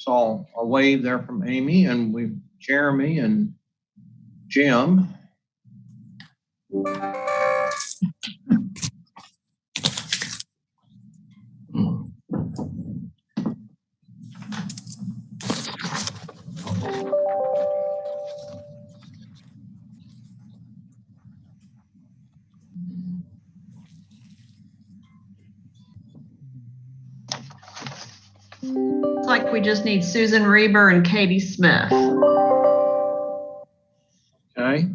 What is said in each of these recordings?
saw a wave there from Amy, and we Jeremy and Jim. Looks like we just need Susan Reber and Katie Smith. Okay.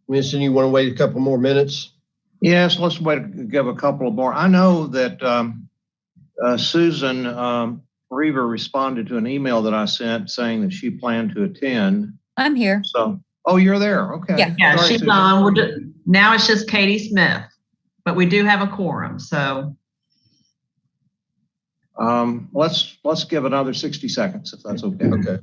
Winston, you want to wait a couple more minutes? Yes, let's wait, give a couple of more. I know that Susan Reaver responded to an email that I sent saying that she planned to attend. I'm here. So, oh, you're there. Okay. Yeah, Sorry, she's Susan. on. Now it's just Katie Smith, but we do have a quorum. So let's give another 60 seconds if that's okay. Okay.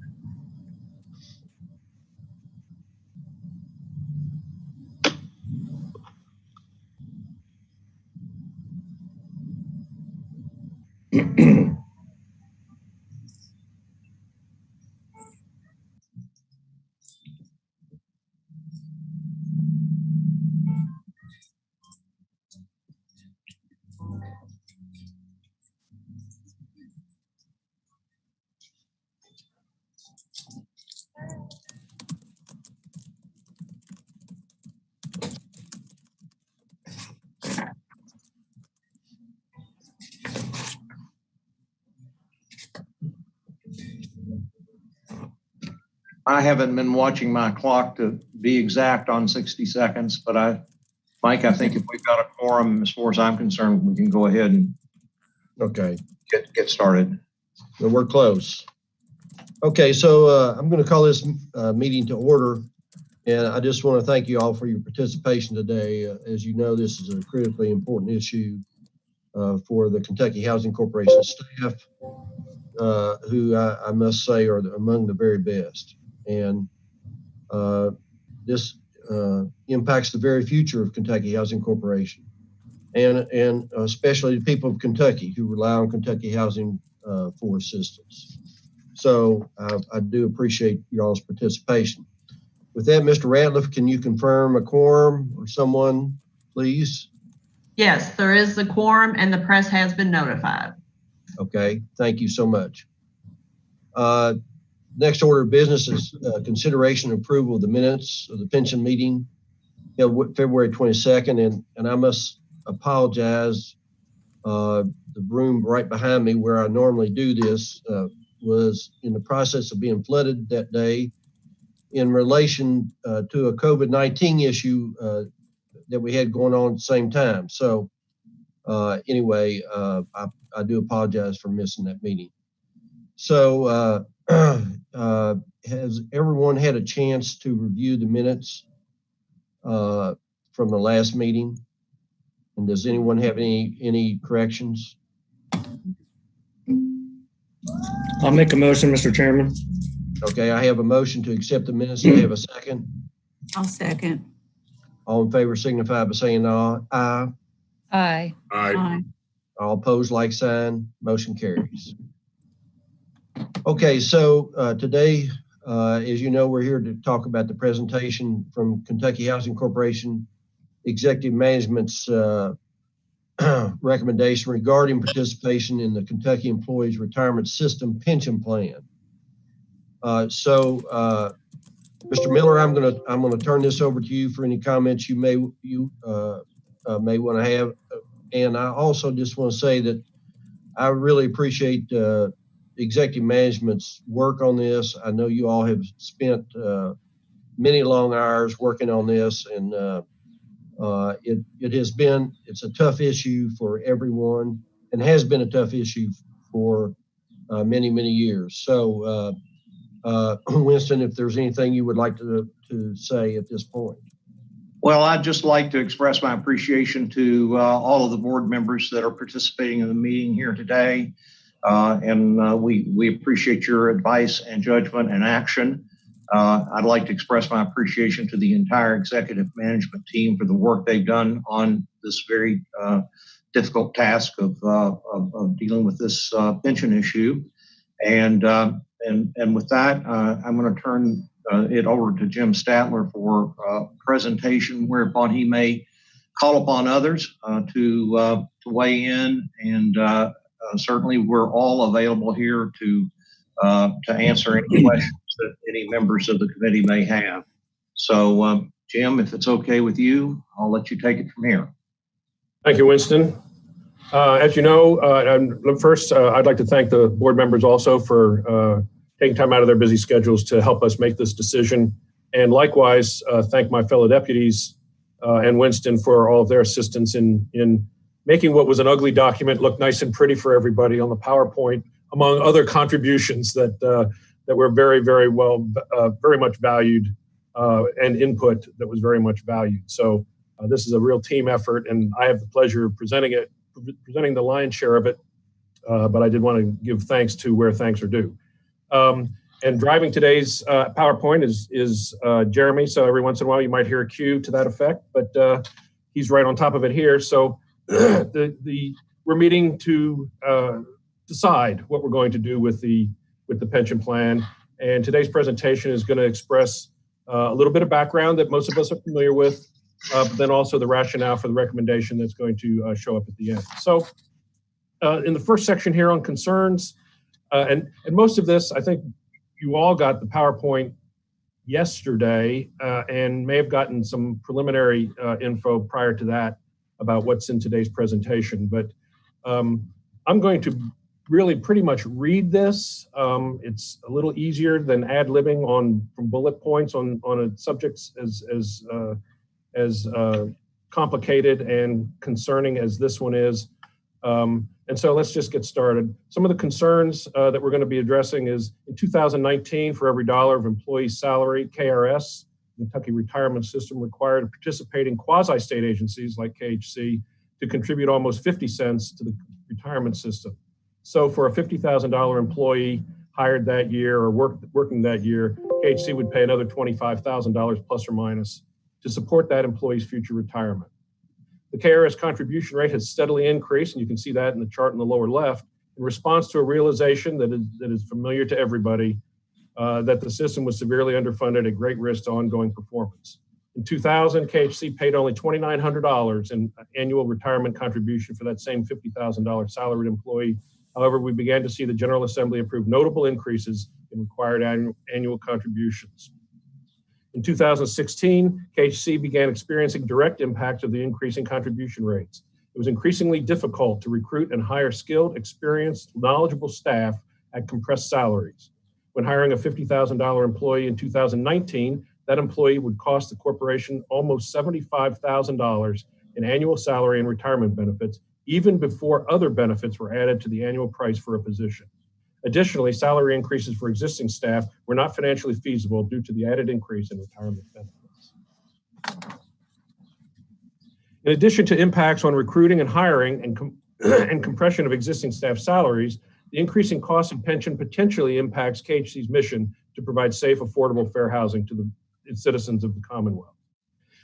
I haven't been watching my clock to be exact on 60 seconds, but Mike, I think if we've got a quorum, as far as I'm concerned, we can go ahead and Okay. get started. Well, we're close. Okay, so I'm going to call this meeting to order, and I just want to thank you all for your participation today. As you know, this is a critically important issue for the Kentucky Housing Corporation staff, who I must say are among the very best. And this impacts the very future of Kentucky Housing Corporation, and especially the people of Kentucky who rely on Kentucky Housing for assistance. So I do appreciate y'all's participation. With that, Mr. Ratliff, can you confirm a quorum or someone, please? yes, there is the quorum and the press has been notified. Okay, thank you so much. Next order of business is consideration and approval of the minutes of the pension meeting held February 22nd. And I must apologize. The room right behind me where I normally do this was in the process of being flooded that day in relation to a COVID-19 issue that we had going on at the same time. So anyway, I do apologize for missing that meeting. So has everyone had a chance to review the minutes from the last meeting? And does anyone have any corrections? I'll make a motion, Mr. Chairman. Okay, I have a motion to accept the minutes. Do I have a second? I'll second. All in favor signify by saying aye. Aye. Aye. All opposed, like sign. Motion carries. Okay, so today, as you know, we're here to talk about the presentation from Kentucky Housing Corporation Executive Management's recommendation regarding participation in the Kentucky Employees Retirement System pension plan. Mr. Miller, I'm gonna turn this over to you for any comments you may want to have. And I also just want to say that I really appreciate executive management's work on this. I know you all have spent many long hours working on this, and it's a tough issue for everyone, and has been a tough issue for many years. So Winston, if there's anything you would like to say at this point. Well, I'd just like to express my appreciation to all of the board members that are participating in the meeting here today. We appreciate your advice and judgment and action. I'd like to express my appreciation to the entire executive management team for the work they've done on this very difficult task of dealing with this pension issue. And with that, I'm going to turn it over to Jim Statler for a presentation whereupon he may call upon others to weigh in. And certainly we're all available here to answer any questions that any members of the committee may have. So Jim, if it's okay with you, I'll let you take it from here. Thank you, Winston. As you know, first, I'd like to thank the board members also for taking time out of their busy schedules to help us make this decision. And likewise, thank my fellow deputies and Winston for all of their assistance in making what was an ugly document look nice and pretty for everybody on the PowerPoint, among other contributions that were very much valued and input that was very much valued. So this is a real team effort, and I have the pleasure of presenting the lion's share of it, but I did want to give thanks to where thanks are due. And driving today's PowerPoint is Jeremy, so every once in a while you might hear a cue to that effect, but he's right on top of it here. So we're meeting to decide what we're going to do with the pension plan, and today's presentation is going to express a little bit of background that most of us are familiar with, but then also the rationale for the recommendation that's going to show up at the end. So in the first section here on concerns, and most of this, I think you all got the PowerPoint yesterday and may have gotten some preliminary info prior to that about what's in today's presentation. But I'm going to really pretty much read this. It's a little easier than ad-libbing from bullet points on a subject as complicated and concerning as this one is. And so let's just get started. Some of the concerns that we're going to be addressing is in 2019, for every dollar of employee salary, KRS, Kentucky Retirement System, required to participate in quasi-state agencies like KHC to contribute almost 50 cents to the retirement system. So for a $50,000 employee hired that year or working that year, KHC would pay another $25,000 plus or minus to support that employee's future retirement. The KRS contribution rate has steadily increased, and you can see that in the chart in the lower left, in response to a realization that is familiar to everybody, that the system was severely underfunded at great risk to ongoing performance. In 2000, KHC paid only $2,900 in annual retirement contribution for that same $50,000 salaried employee. However, we began to see the General Assembly approve notable increases in required annual contributions. In 2016, KHC began experiencing direct impacts of the increasing contribution rates. It was increasingly difficult to recruit and hire skilled, experienced, knowledgeable staff at compressed salaries. When hiring a $50,000 employee in 2019, that employee would cost the corporation almost $75,000 in annual salary and retirement benefits, even before other benefits were added to the annual price for a position. Additionally, salary increases for existing staff were not financially feasible due to the added increase in retirement benefits. In addition to impacts on recruiting and hiring and compression of existing staff salaries, the increasing cost of pension potentially impacts KHC's mission to provide safe, affordable, fair housing to its citizens of the Commonwealth.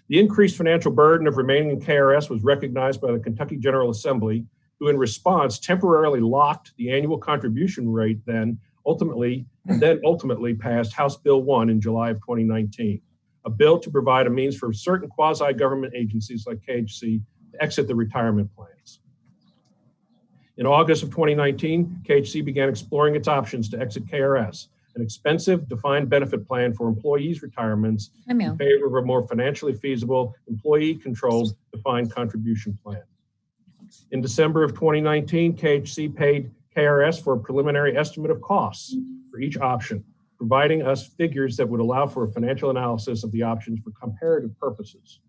The increased financial burden of remaining in KRS was recognized by the Kentucky General Assembly who in response temporarily locked the annual contribution rate then ultimately passed House Bill 1 in July of 2019, a bill to provide a means for certain quasi-government agencies like KHC to exit the retirement plans. In August of 2019, KHC began exploring its options to exit KRS, an expensive defined benefit plan for employees' retirements in favor of a more financially feasible, employee-controlled defined contribution plan. In December of 2019, KHC paid KRS for a preliminary estimate of costs for each option, providing us figures that would allow for a financial analysis of the options for comparative purposes.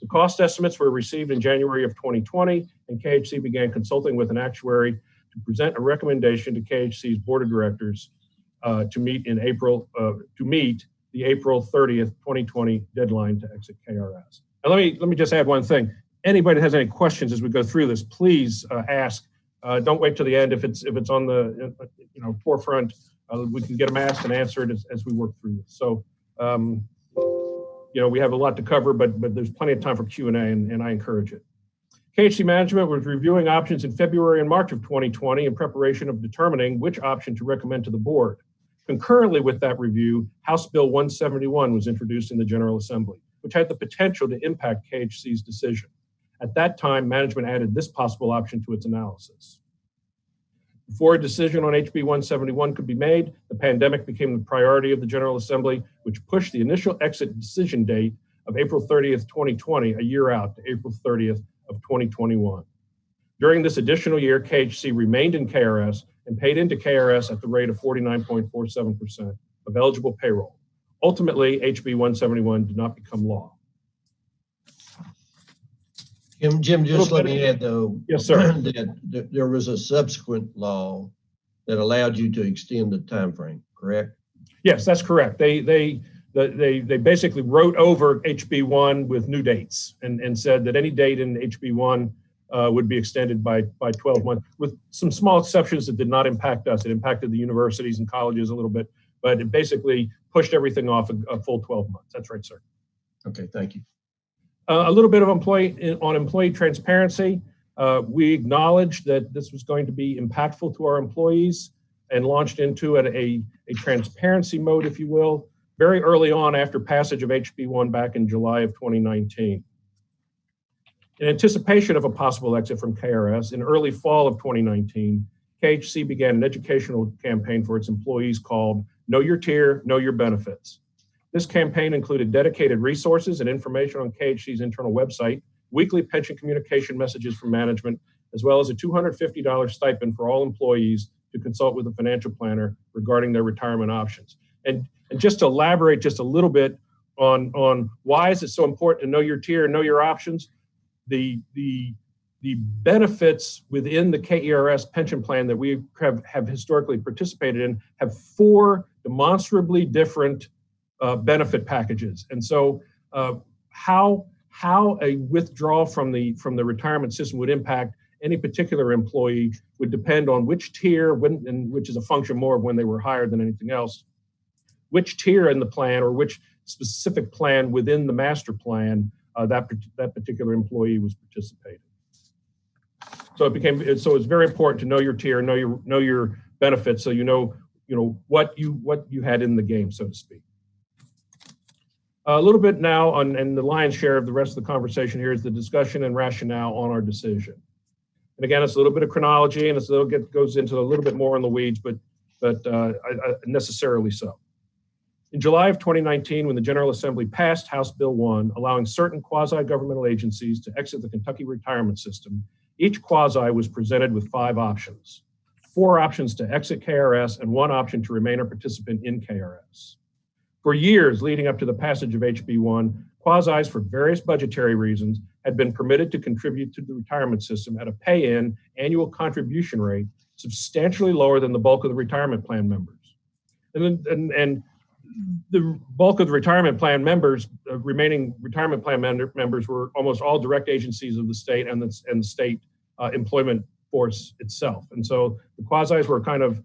The cost estimates were received in January of 2020, and KHC began consulting with an actuary to present a recommendation to KHC's board of directors to meet the April 30th, 2020 deadline to exit KRS. And let me just add one thing. Anybody that has any questions as we go through this, please ask. Don't wait till the end. If it's on the forefront, we can get them asked and answered as we work through this. So we have a lot to cover, but there's plenty of time for Q&A, and I encourage it. KHC management was reviewing options in February and March of 2020 in preparation of determining which option to recommend to the board. Concurrently with that review, House Bill 171 was introduced in the General Assembly, which had the potential to impact KHC's decision. At that time, management added this possible option to its analysis. Before a decision on HB 171 could be made, the pandemic became the priority of the General Assembly, which pushed the initial exit decision date of April 30th, 2020, a year out to April 30th of 2021. During this additional year, KHC remained in KRS and paid into KRS at the rate of 49.47% of eligible payroll. Ultimately, HB 171 did not become law. Jim, just let me add though, yes, sir, that there was a subsequent law that allowed you to extend the time frame, correct? Yes, that's correct. They basically wrote over HB1 with new dates and said that any date in HB1 would be extended by 12 months, with some small exceptions that did not impact us. It impacted the universities and colleges a little bit, but it basically pushed everything off a full 12 months. That's right, sir. Okay, thank you. A little bit of employee transparency. We acknowledged that this was going to be impactful to our employees and launched into a transparency mode, if you will, very early on after passage of HB1 back in July of 2019. In anticipation of a possible exit from KRS, in early fall of 2019, KHC began an educational campaign for its employees called Know Your Tier, Know Your Benefits. This campaign included dedicated resources and information on KHC's internal website, weekly pension communication messages from management, as well as a $250 stipend for all employees to consult with a financial planner regarding their retirement options. And just to elaborate just a little bit on why is it so important to know your tier and know your options, the benefits within the KERS pension plan that we have historically participated in have 4 demonstrably different benefit packages. And so how a withdrawal from the retirement system would impact any particular employee would depend on which tier, and which is a function more of when they were hired than anything else, which tier in the plan or which specific plan within the master plan that particular employee was participating. So it's very important to know your tier, know your benefits, so you know what you had in the game, so to speak. A little bit now and the lion's share of the rest of the conversation here is the discussion and rationale on our decision. And again, it's a little bit of chronology and goes into a little bit more in the weeds, but necessarily so. In July of 2019, when the General Assembly passed House Bill 1, allowing certain quasi-governmental agencies to exit the Kentucky retirement system, each quasi was presented with 5 options: 4 options to exit KRS and 1 option to remain a participant in KRS. For years leading up to the passage of HB1, quasis, for various budgetary reasons, had been permitted to contribute to the retirement system at a pay-in annual contribution rate substantially lower than the bulk of the retirement plan members. And the bulk of the retirement plan members, remaining retirement plan members, were almost all direct agencies of the state and the state employment force itself. And so the quasis were kind of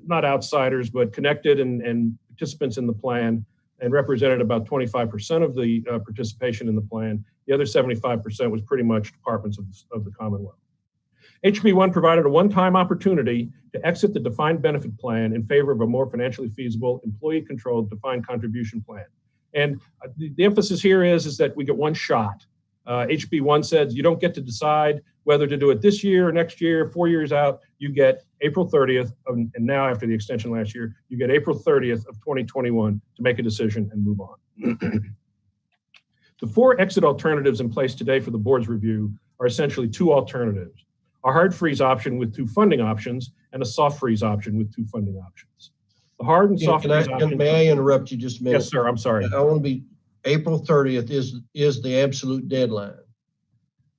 not outsiders, but connected and participants in the plan, and represented about 25% of the participation in the plan. The other 75% was pretty much departments of the Commonwealth. HB1 provided a one-time opportunity to exit the defined benefit plan in favor of a more financially feasible, employee-controlled defined contribution plan. And the emphasis here is that we get one shot. HB1 says you don't get to decide whether to do it this year or next year, 4 years out. You get April 30th, and now after the extension last year, you get April 30th of 2021 to make a decision and move on. The 4 exit alternatives in place today for the board's review are essentially 2 alternatives: a hard freeze option with 2 funding options and a soft freeze option with 2 funding options. The hard and soft freeze option. May I interrupt you just a minute? Yes, sir. I'm sorry. I want to be, April 30th is the absolute deadline.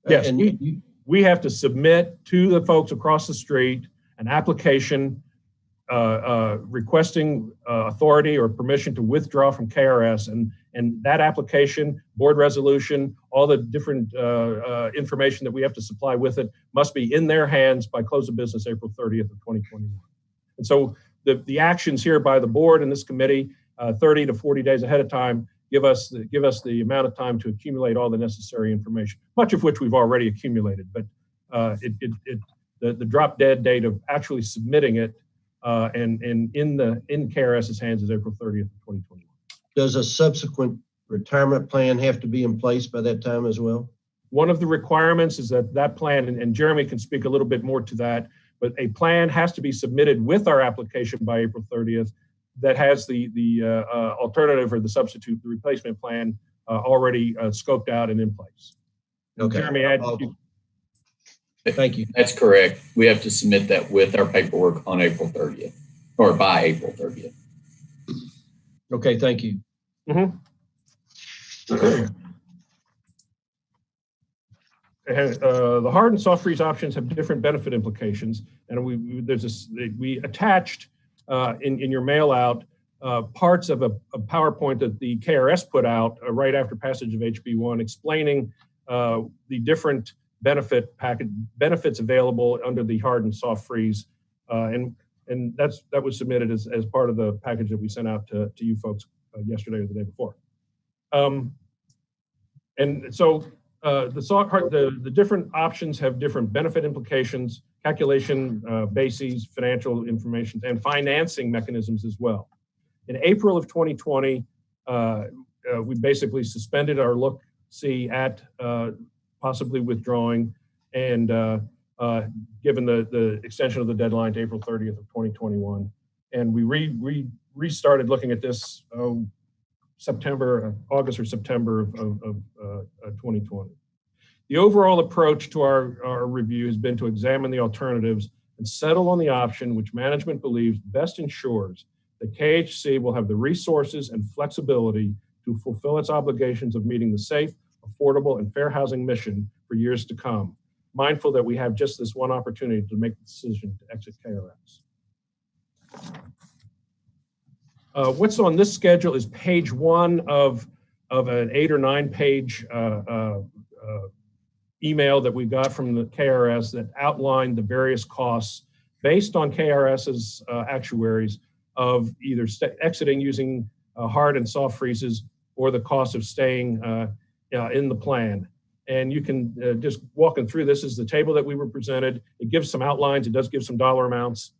Yes, And we have to submit to the folks across the street an application requesting authority or permission to withdraw from KRS, and that application, board resolution, all the different information that we have to supply with it must be in their hands by close of business April 30th of 2021. And so the actions here by the board and this committee 30 to 40 days ahead of time give us the amount of time to accumulate all the necessary information, much of which we've already accumulated. But the drop dead date of actually submitting it and in KRS's hands is April 30th of 2021. does a subsequent retirement plan have to be in place by that time as well? One of the requirements is that plan, and Jeremy can speak a little bit more to that, but a plan has to be submitted with our application by April 30th that has the alternative or the substitute, the replacement plan already scoped out and in place. Okay. Jeremy, Thank you. That's correct. We have to submit that with our paperwork on April 30th or by April 30th. Okay, thank you. Mm-hmm. And, the hard and soft freeze options have different benefit implications, and we attached in your mail out parts of a PowerPoint that the KRS put out right after passage of HB1, explaining the different benefits available under the hard and soft freeze, and that was submitted as part of the package that we sent out to you folks yesterday or the day before. And so the different options have different benefit implications, calculation bases, financial information, and financing mechanisms as well. In April of 2020, we basically suspended our look-see at possibly withdrawing, and given the extension of the deadline to April 30th of 2021. And we restarted looking at this August or September of 2020. The overall approach to our review has been to examine the alternatives and settle on the option which management believes best ensures that KHC will have the resources and flexibility to fulfill its obligations of meeting the safe, affordable, and fair housing mission for years to come, mindful that we have just this one opportunity to make the decision to exit KRS. What's on this schedule is page 1 of an 8 or 9 page email that we got from the KRS that outlined the various costs based on KRS's actuaries of either exiting using hard and soft freezes or the cost of staying in the plan. And you can just walking through this is the table that we were presented. It gives some outlines. It does give some dollar amounts.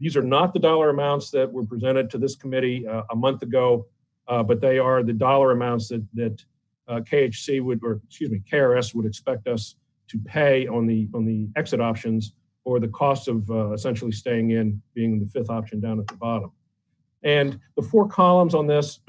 These are not the dollar amounts that were presented to this committee a month ago, but they are the dollar amounts that KRS would expect us to pay on the exit options, or the cost of essentially staying in, being the 5th option down at the bottom. And the 4 columns on this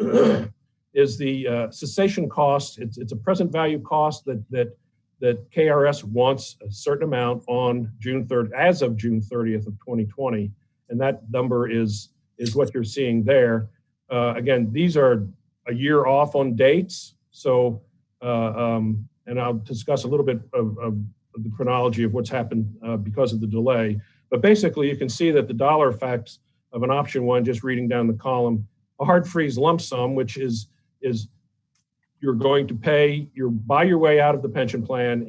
is the cessation cost. It's a present value cost that KRS wants a certain amount on June 3rd, as of June 30th of 2020, and that number is what you're seeing there. Again, these are a year off on dates, so and I'll discuss a little bit of the chronology of what's happened because of the delay. But basically, you can see that the dollar effects of an option 1, just reading down the column, a hard freeze lump sum, which is you're going to buy your way out of the pension plan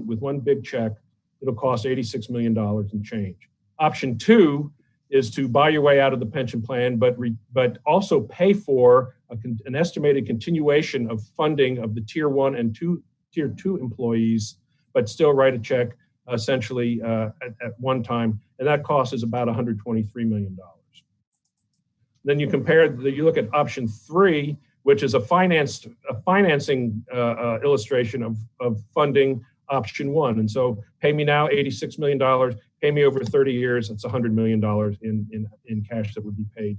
with one big check. It'll cost $86 million and change. Option 2 is to buy your way out of the pension plan, but also pay for an estimated continuation of funding of the tier 1 and tier 2 employees, but still write a check essentially at one time, and that cost is about $123 million. Then you look at option 3, which is a financing illustration of funding option 1. And so pay me now $86 million, pay me over 30 years, it's $100 million in cash that would be paid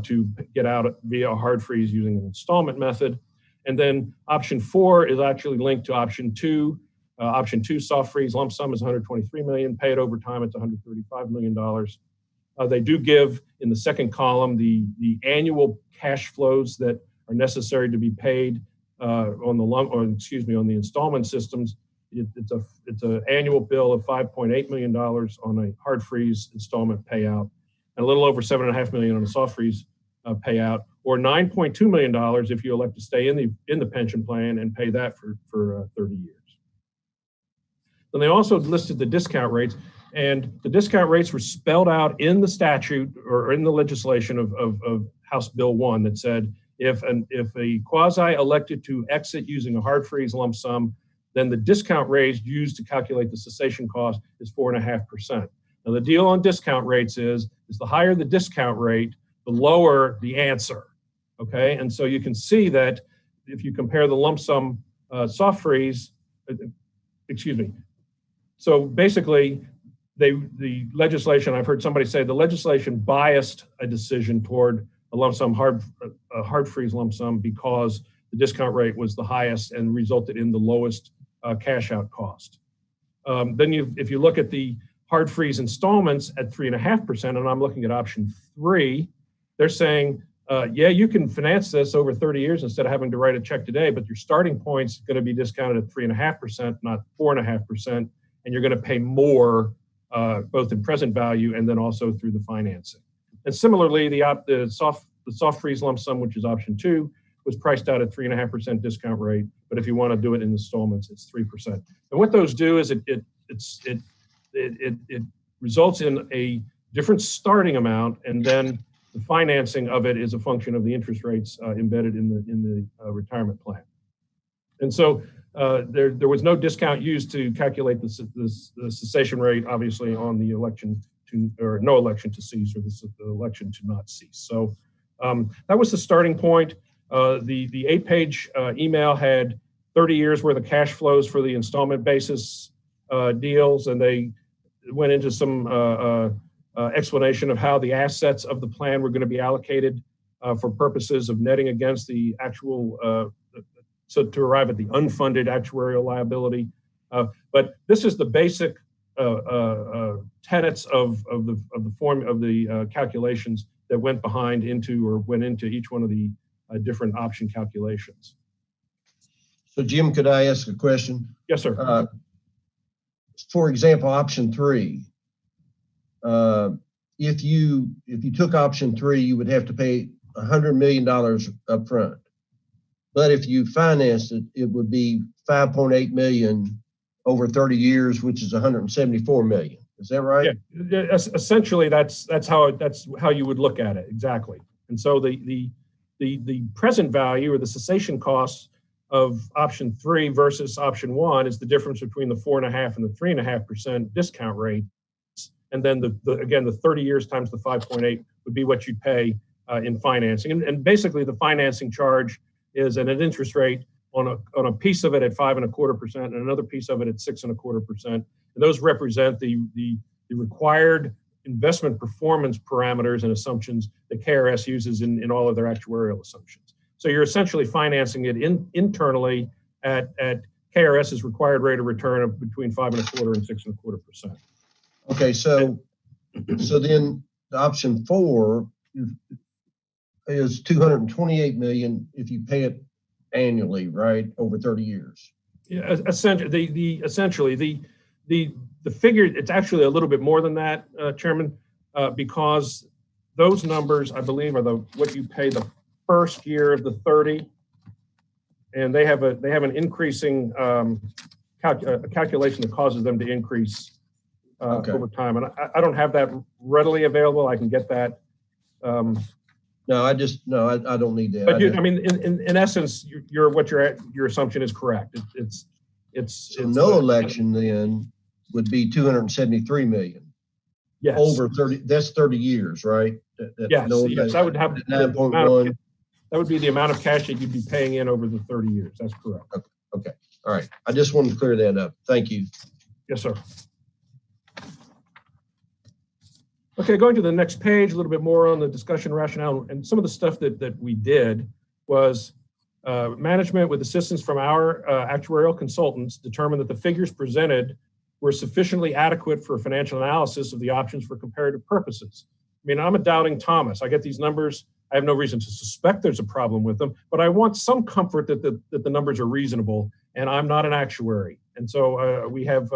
to get out via a hard freeze using an installment method. And then option 4 is actually linked to option 2. Option 2 soft freeze lump sum is $123 million, pay it over time, it's $135 million. They do give in the second column the annual cash flows that are necessary to be paid on the installment systems. It's an annual bill of $5.8 million on a hard freeze installment payout, and a little over $7.5 million on a soft freeze payout, or $9.2 million if you elect to stay in the pension plan and pay that for 30 years. Then they also listed the discount rates, and the discount rates were spelled out in the statute or in the legislation of House Bill 1 that said if a quasi elected to exit using a hard freeze lump sum, then the discount rate used to calculate the cessation cost is 4.5%. Now the deal on discount rates is the higher the discount rate, the lower the answer. Okay, and so you can see that if you compare the lump sum soft freeze, so basically the legislation, I've heard somebody say the legislation biased a decision toward a lump sum hard freeze lump sum because the discount rate was the highest and resulted in the lowest cash out cost. Then if you look at the hard freeze installments at 3.5%, and I'm looking at option 3, they're saying, yeah, you can finance this over 30 years instead of having to write a check today, but your starting point's going to be discounted at 3.5%, not 4.5%, and you're going to pay more both in present value and then also through the financing. And similarly, the soft freeze lump sum, which is option 2, was priced out at 3.5% discount rate, but if you want to do it in installments, it's 3%. And what those do is it results in a different starting amount, and then the financing of it is a function of the interest rates embedded in the retirement plan. And so there was no discount used to calculate the cessation rate, obviously, on the election to, or no election to cease, or the election to not cease. So that was the starting point. The 8-page email had 30 years worth of cash flows for the installment basis deals, and they went into some explanation of how the assets of the plan were going to be allocated for purposes of netting against the actual, so to arrive at the unfunded actuarial liability. But this is the basic tenets of the calculations that went into each one of the different option calculations. So Jim, could I ask a question? Yes, sir. For example, option 3, if you took option 3, you would have to pay $100 million up front. But if you financed it, it would be $5.8 million over 30 years, which is $174 million. Is that right? Yeah, essentially that's how you would look at it, exactly. And so the present value or the cessation costs of option 3 versus option 1 is the difference between the 4.5% and the 3.5% discount rate. And then again, the 30 years times the 5.8 would be what you'd pay in financing. And basically the financing charge is at an interest rate on a piece of it at 5.25% and another piece of it at 6.25%. And those represent the required investment performance parameters and assumptions that KRS uses in all of their actuarial assumptions. So you're essentially financing it internally at KRS's required rate of return of between 5.25% and 6.25%. Okay, so then the option 4 is $228 million if you pay it annually, right, over 30 years. Yeah, essentially the figure, it's actually a little bit more than that, Chairman, because those numbers, I believe, are what you pay the first year of the 30, and they have an increasing calculation that causes them to increase over time. And I don't have that readily available. I can get that. No, I don't need that. But I mean, in essence, your assumption is correct. It's no election then. would be 273 million. Yes. Over 30, that's 30 years, right? Yes, yes, I would have 9.1. That would be the amount of cash that you'd be paying in over the 30 years. That's correct. Okay. All right. I just wanted to clear that up. Thank you. Yes, sir. Okay, going to the next page, a little bit more on the discussion rationale, and some of the stuff that we did was management with assistance from our actuarial consultants determined that the figures presented were sufficiently adequate for financial analysis of the options for comparative purposes. I mean, I'm a doubting Thomas. I get these numbers. I have no reason to suspect there's a problem with them, but I want some comfort that the numbers are reasonable, and I'm not an actuary. And so we have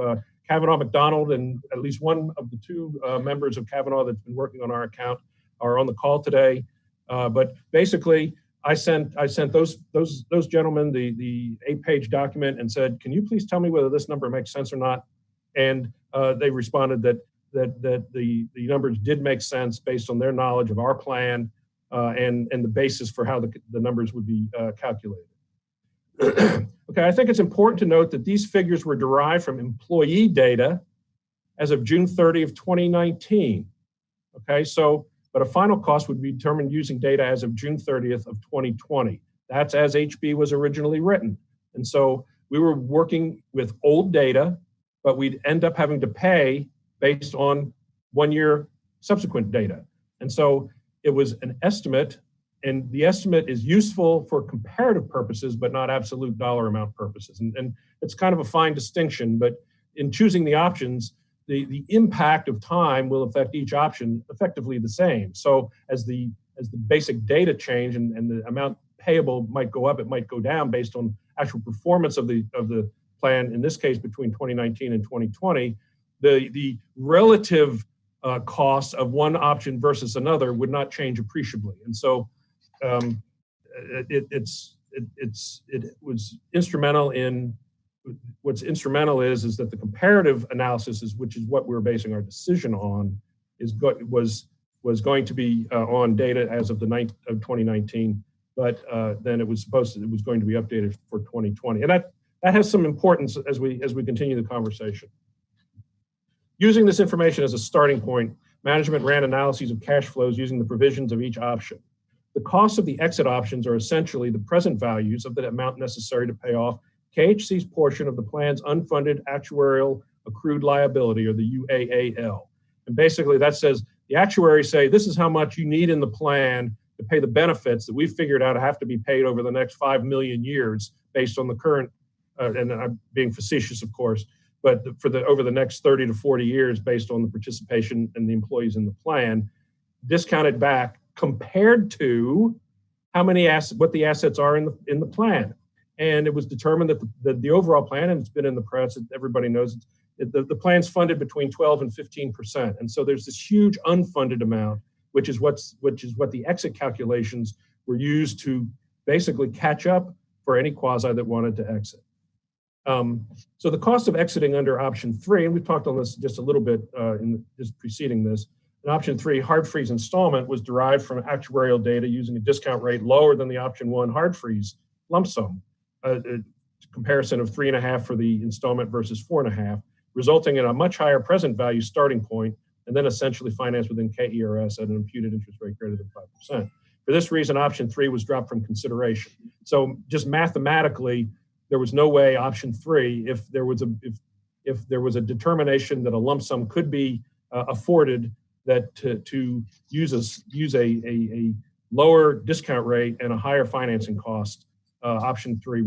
Kavanaugh McDonald and at least one of the two members of Kavanaugh that's been working on our account are on the call today. But basically, I sent those gentlemen the 8-page document and said, can you please tell me whether this number makes sense or not? And they responded that the numbers did make sense based on their knowledge of our plan and the basis for how the numbers would be calculated. Okay, I think it's important to note that these figures were derived from employee data as of June 30 of 2019. Okay, so, but a final cost would be determined using data as of June 30th of 2020. That's as HB was originally written. And so we were working with old data, but we'd end up having to pay based on 1 year subsequent data. And so it was an estimate, and the estimate is useful for comparative purposes, but not absolute dollar amount purposes. And it's kind of a fine distinction, but in choosing the options, the impact of time will affect each option effectively the same. So as the basic data change and the amount payable might go up, it might go down based on actual performance of the plan, in this case between 2019 and 2020, the relative cost of one option versus another would not change appreciably. And so it was instrumental in, what's instrumental is that the comparative analysis is, which is what we're basing our decision on, was going to be on data as of the 2019, but then it was going to be updated for 2020, and that has some importance as we continue the conversation. Using this information as a starting point, management ran analyses of cash flows using the provisions of each option. The costs of the exit options are essentially the present values of the amount necessary to pay off KHC's portion of the plan's unfunded actuarial accrued liability, or the UAAL. And basically that says the actuaries say this is how much you need in the plan to pay the benefits that we've figured out have to be paid over the next 5 million years based on the current, and I'm being facetious, of course, but over the next 30 to 40 years based on the participation and the employees in the plan, discounted back compared to how many what the assets are in the plan. And it was determined that the overall plan, and it's been in the press, everybody knows the plan's funded between 12 and 15%. And so there's this huge unfunded amount, which is what the exit calculations were used to basically catch up for any quasi that wanted to exit. So the cost of exiting under option 3, and we've talked on this just a little bit just preceding this, in option 3, hard freeze installment was derived from actuarial data using a discount rate lower than the option 1 hard freeze lump sum, a comparison of 3.5 for the installment versus 4.5, resulting in a much higher present value starting point, and then essentially financed within KERS at an imputed interest rate greater than 5%. For this reason, option 3 was dropped from consideration. So just mathematically, there was no way option 3, if there was a determination that a lump sum could be afforded, that to use a lower discount rate and a higher financing cost, option 3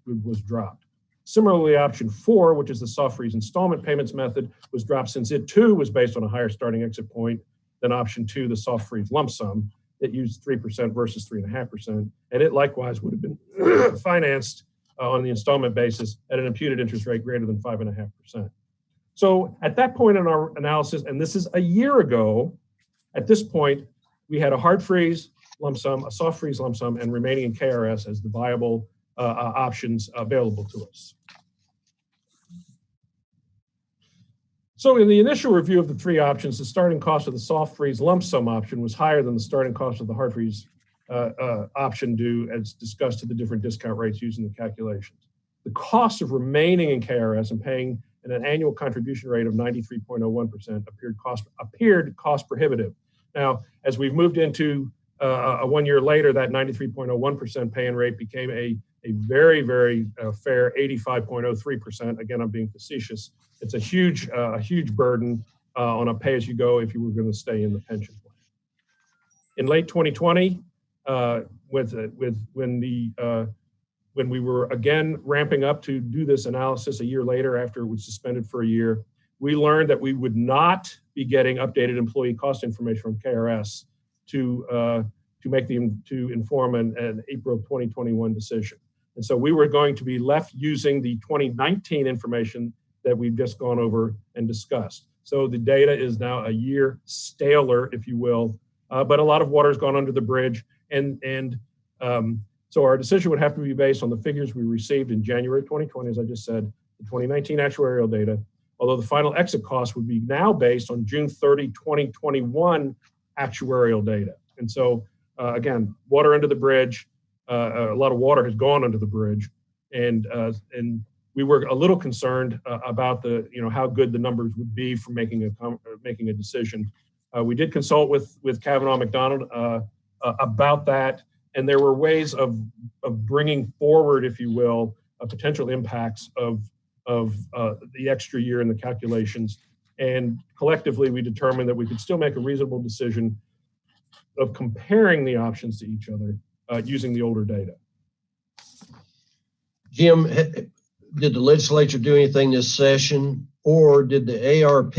was dropped. Similarly, option 4, which is the soft freeze installment payments method, was dropped since it too was based on a higher starting exit point than option 2, the soft freeze lump sum. It used 3% versus 3.5%, and it likewise would have been financed on the installment basis at an imputed interest rate greater than 5.5%. So at that point in our analysis, and this is a year ago, at this point, we had a hard freeze lump sum, a soft freeze lump sum, and remaining in KRS as the viable options available to us. So in the initial review of the 3 options, the starting cost of the soft freeze lump sum option was higher than the starting cost of the hard freeze option due as discussed to the different discount rates used in the calculations. The cost of remaining in KRS and paying and an annual contribution rate of 93.01% appeared cost prohibitive. Now, as we've moved into a 1 year later, that 93.01% pay-in rate became a very, very fair 85.03%. Again, I'm being facetious. It's a huge burden on a pay-as-you-go if you were going to stay in the pension plan. In late 2020, when we were again ramping up to do this analysis a year later after it was suspended for a year, we learned that we would not be getting updated employee cost information from KRS to inform an April 2021 decision. And so we were going to be left using the 2019 information that we've just gone over and discussed. So the data is now a year staler, if you will, but a lot of water has gone under the bridge. So our decision would have to be based on the figures we received in January 2020, as I just said, the 2019 actuarial data, although the final exit cost would be now based on June 30, 2021 actuarial data. And so, again, water under the bridge, a lot of water has gone under the bridge, and we were a little concerned about how good the numbers would be for making a decision. We did consult with Kavanaugh McDonald about that, and there were ways of bringing forward, if you will, potential impacts of the extra year in the calculations. And collectively, we determined that we could still make a reasonable decision of comparing the options to each other using the older data. Jim, did the legislature do anything this session, or did the ARP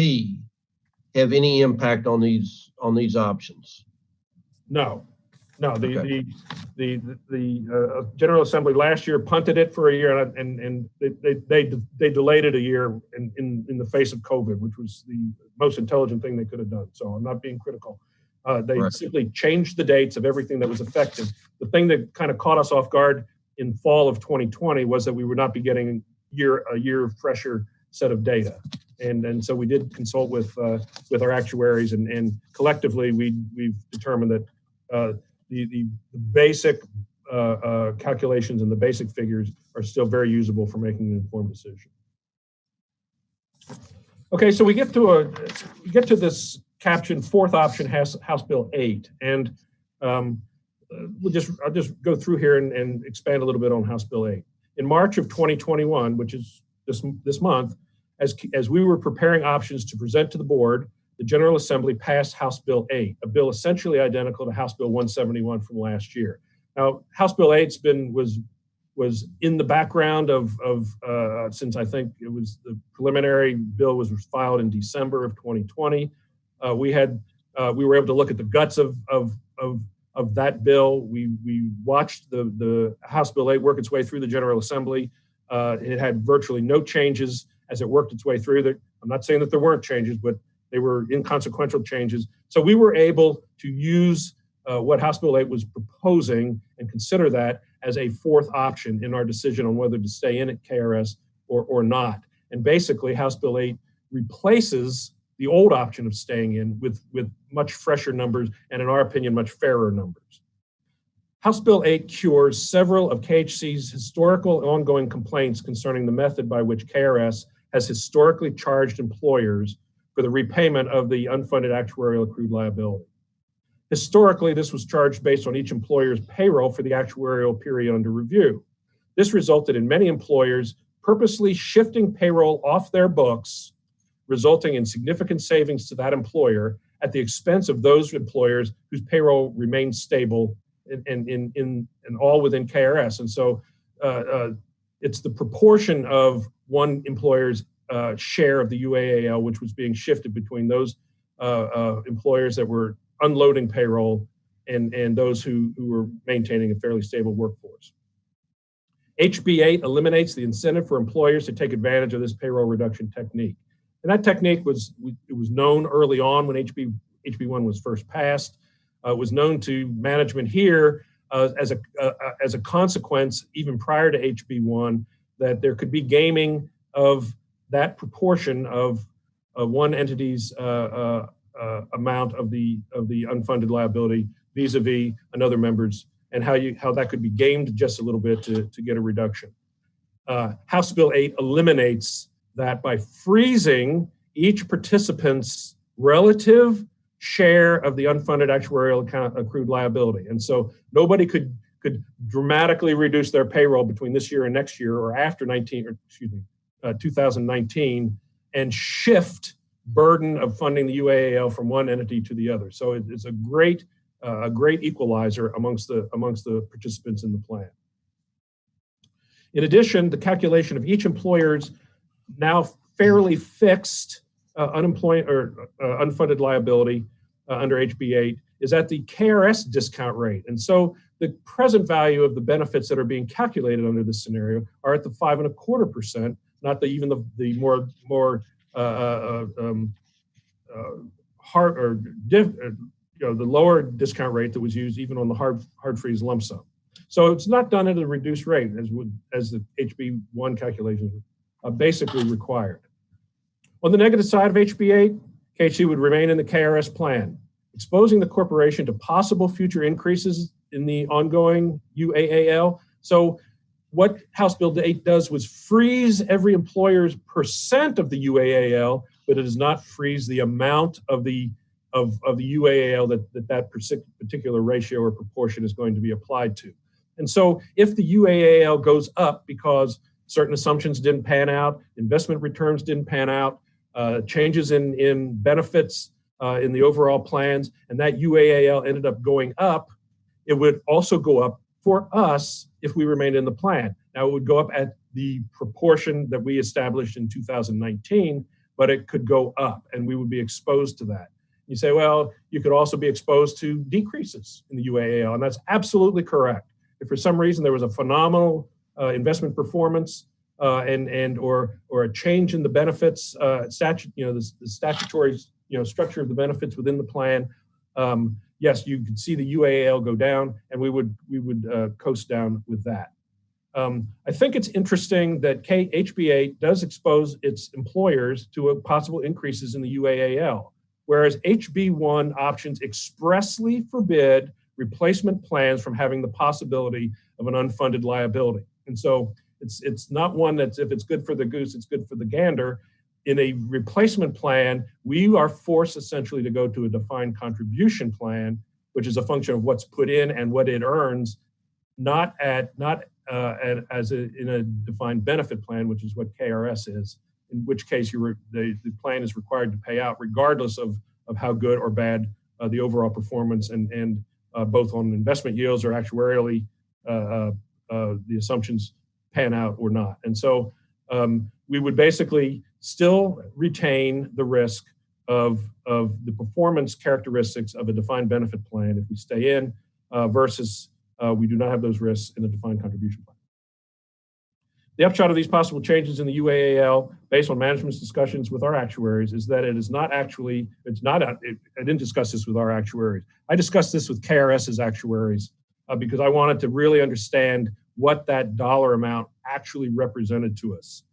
have any impact on these options? No. Okay. The General Assembly last year punted it for a year, and they delayed it a year in the face of COVID, which was the most intelligent thing they could have done. So I'm not being critical. They Right. simply changed the dates of everything that was affected. The thing that kind of caught us off guard in fall of 2020 was that we would not be getting a year fresher set of data. And so we did consult with our actuaries, and collectively we've determined that the basic calculations and the basic figures are still very usable for making an informed decision. Okay, so we get to this caption, fourth option, House Bill 8, and I'll just go through here and expand a little bit on House Bill 8. In March of 2021, which is this month, as we were preparing options to present to the board, the General Assembly passed House Bill 8, a bill essentially identical to House Bill 171 from last year. Now, House Bill 8 was in the background of since I think it was the preliminary bill was filed in December of 2020. We were able to look at the guts of that bill. We watched the House Bill 8 work its way through the General Assembly. It had virtually no changes as it worked its way through. I'm not saying that there weren't changes, but they were inconsequential changes. So we were able to use what House Bill 8 was proposing and consider that as a fourth option in our decision on whether to stay in at KRS or not. And basically, House Bill 8 replaces the old option of staying in with much fresher numbers and, in our opinion, much fairer numbers. House Bill 8 cures several of KHC's historical ongoing complaints concerning the method by which KRS has historically charged employers for the repayment of the unfunded actuarial accrued liability. Historically, this was charged based on each employer's payroll for the actuarial period under review. This resulted in many employers purposely shifting payroll off their books, resulting in significant savings to that employer at the expense of those employers whose payroll remained stable and all within KRS. And so it's the proportion of one employer's share of the UAAL, which was being shifted between those employers that were unloading payroll and those who were maintaining a fairly stable workforce. HB 8 eliminates the incentive for employers to take advantage of this payroll reduction technique. And that technique was known early on when HB 1 was first passed. It was known to management here as a consequence, even prior to HB 1, that there could be gaming of that proportion of one entity's amount of the unfunded liability vis-a-vis another member's, and how that could be gamed just a little bit to get a reduction. House Bill 8 eliminates that by freezing each participant's relative share of the unfunded actuarial account accrued liability. And so nobody could dramatically reduce their payroll between this year and next year or after 2019 and shift burden of funding the UAAL from one entity to the other. So it's a great equalizer amongst the participants in the plan. In addition, the calculation of each employer's now fairly fixed unfunded liability under HB 8 is at the KRS discount rate. And so the present value of the benefits that are being calculated under this scenario are at the 5.25%, not even the more the lower discount rate that was used even on the hard freeze lump sum. So it's not done at a reduced rate as the HB 1 calculations basically required. On the negative side of HB 8, KHC would remain in the KRS plan, exposing the corporation to possible future increases in the ongoing UAAL. So what House Bill 8 does was freeze every employer's percent of the UAAL, but it does not freeze the amount of the UAAL that particular ratio or proportion is going to be applied to. And so if the UAAL goes up because certain assumptions didn't pan out, investment returns didn't pan out, changes in benefits in the overall plans, and that UAAL ended up going up, it would also go up for us if we remained in the plan. Now, it would go up at the proportion that we established in 2019, but it could go up, and we would be exposed to that. You say, well, you could also be exposed to decreases in the UAAL, and that's absolutely correct. If for some reason there was a phenomenal investment performance or a change in the benefits, the statutory structure of the benefits within the plan, yes, you could see the UAAL go down, and we would coast down with that. I think it's interesting that HB 8 does expose its employers to possible increases in the UAAL, whereas HB 1 options expressly forbid replacement plans from having the possibility of an unfunded liability. And so it's not one that's, if it's good for the goose, it's good for the gander. In a replacement plan, we are forced essentially to go to a defined contribution plan, which is a function of what's put in and what it earns, not in a defined benefit plan, which is what KRS is, in which case the plan is required to pay out regardless of how good or bad the overall performance and both on investment yields or actuarially the assumptions pan out or not. And so we would basically still retain the risk of the performance characteristics of a defined benefit plan if we stay in versus we do not have those risks in a defined contribution plan. The upshot of these possible changes in the UAAL, based on management's discussions with our actuaries, is that it is not actually, I didn't discuss this with our actuaries. I discussed this with KRS's actuaries because I wanted to really understand what that dollar amount actually represented to us.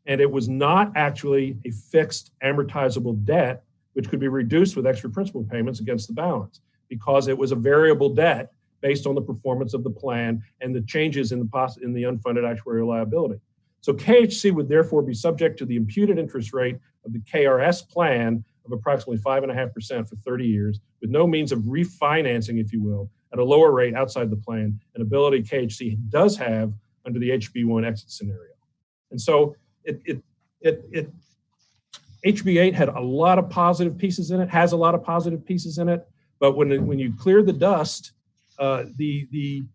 And it was not actually a fixed amortizable debt, which could be reduced with extra principal payments against the balance, because it was a variable debt based on the performance of the plan and the changes in the unfunded actuarial liability. So KHC would therefore be subject to the imputed interest rate of the KRS plan of approximately 5.5% for 30 years, with no means of refinancing, if you will, at a lower rate outside the plan, an ability KHC does have under the HB1 exit scenario. And so HB 8 had a lot of positive pieces in it, has a lot of positive pieces in it, but when you clear the dust, we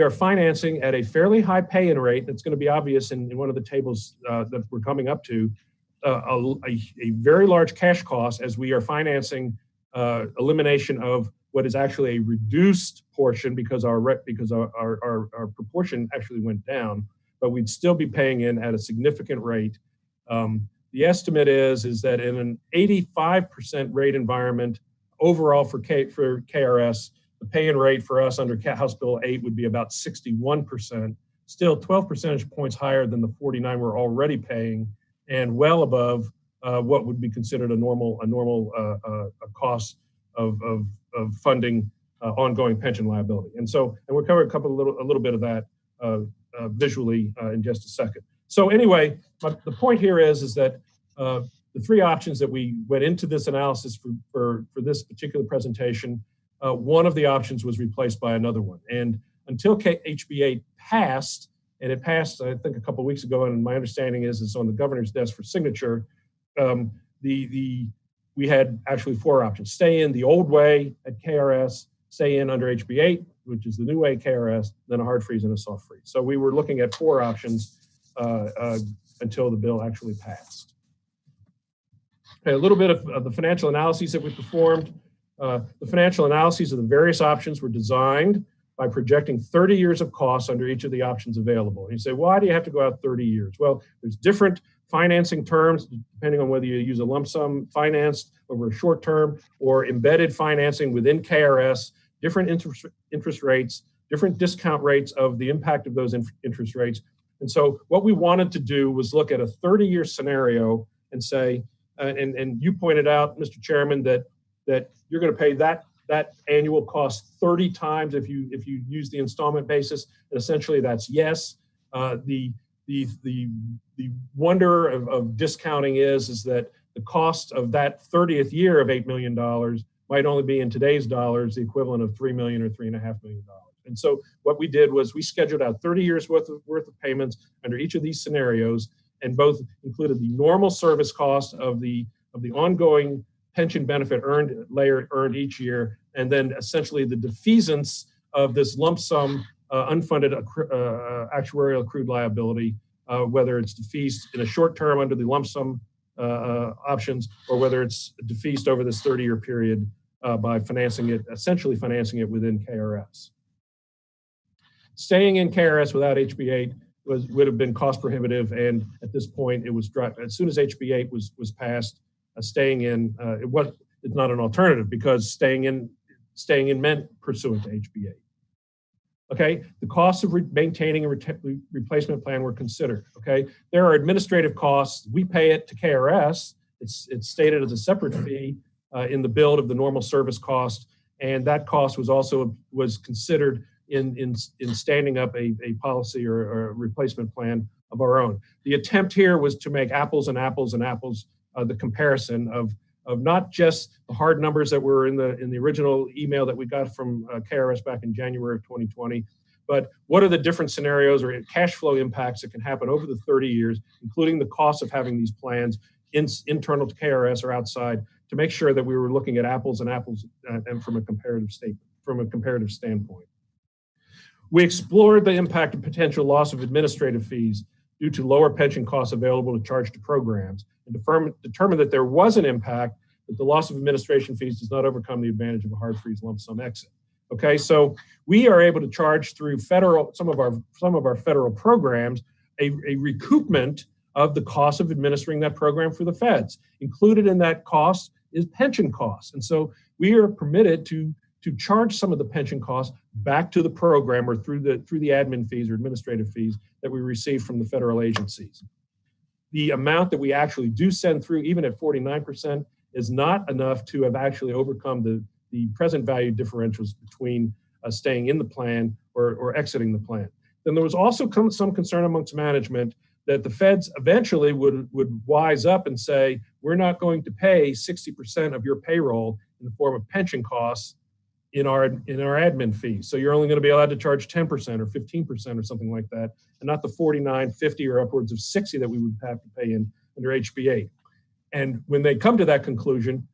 are financing at a fairly high pay-in rate. That's going to be obvious in one of the tables that we're coming up to, a very large cash cost as we are financing elimination of what is actually a reduced portion because our proportion actually went down, but we'd still be paying in at a significant rate. The estimate is that in an 85% rate environment overall for KRS, the pay-in rate for us under House Bill 8 would be about 61%, still 12 percentage points higher than the 49 we're already paying, and well above what would be considered a normal cost of funding ongoing pension liability. And we'll cover a little bit of that visually in just a second. So anyway, the point here is that the three options that we went into this analysis for this particular presentation, one of the options was replaced by another one. And until HB8 passed, and it passed, I think, a couple of weeks ago, and my understanding is it's on the governor's desk for signature, we had actually four options: stay in the old way at KRS, stay in under HB8, which is the new way KRS, then a hard freeze and a soft freeze. So we were looking at four options until the bill actually passed. Okay, a little bit of the financial analyses that we performed. The financial analyses of the various options were designed by projecting 30 years of costs under each of the options available. And you say, why do you have to go out 30 years? Well, there's different financing terms depending on whether you use a lump sum financed over a short term or embedded financing within KRS, different interest rates, different discount rates of the impact of those interest rates. And so what we wanted to do was look at a 30-year scenario and say, and you pointed out, Mr. Chairman, that you're going to pay that annual cost 30 times if you use the installment basis. And essentially, that's yes. The wonder of discounting is that the cost of that 30th year of $8 million might only be in today's dollars the equivalent of $3 million or $3.5 million. And so what we did was we scheduled out 30 years worth of payments under each of these scenarios, and both included the normal service cost of the ongoing pension benefit earned each year, and then essentially the defeasance of this lump sum unfunded actuarial accrued liability, whether it's defeased in a short term under the lump sum options, or whether it's defeased over this 30-year period by essentially financing it within KRS. Staying in KRS without HB8 would have been cost prohibitive, and at this point, it was as soon as HB8 was passed, staying in it's not an alternative, because staying in meant pursuant to HB8. Okay, the costs of maintaining a replacement plan were considered. Okay, there are administrative costs. We pay it to KRS. It's stated as a separate fee in the build of the normal service cost, and that cost was considered in standing up a policy or a replacement plan of our own. The attempt here was to make apples and apples and apples, the comparison of not just the hard numbers that were in the original email that we got from KRS back in January of 2020, but what are the different scenarios or cash flow impacts that can happen over the 30 years, including the cost of having these plans internal to KRS or outside, to make sure that we were looking at apples and apples and from a comparative standpoint. We explored the impact of potential loss of administrative fees due to lower pension costs available to charge to programs, and determined that there was an impact, that the loss of administration fees does not overcome the advantage of a hard freeze lump sum exit. Okay, so we are able to charge through some of our federal programs a recoupment of the cost of administering that program for the feds. Included in that cost is pension costs, and so we are permitted to charge some of the pension costs back to the program or through the admin fees or administrative fees that we receive from the federal agencies. The amount that we actually do send through, even at 49%, is not enough to have actually overcome the present value differentials between staying in the plan or exiting the plan. Then there was also some concern amongst management that the feds eventually would wise up and say, we're not going to pay 60% of your payroll in the form of pension costs in our admin fees. So you're only going to be allowed to charge 10% or 15% or something like that, and not the 49, 50, or upwards of 60 that we would have to pay in under HB8. And when they come to that conclusion,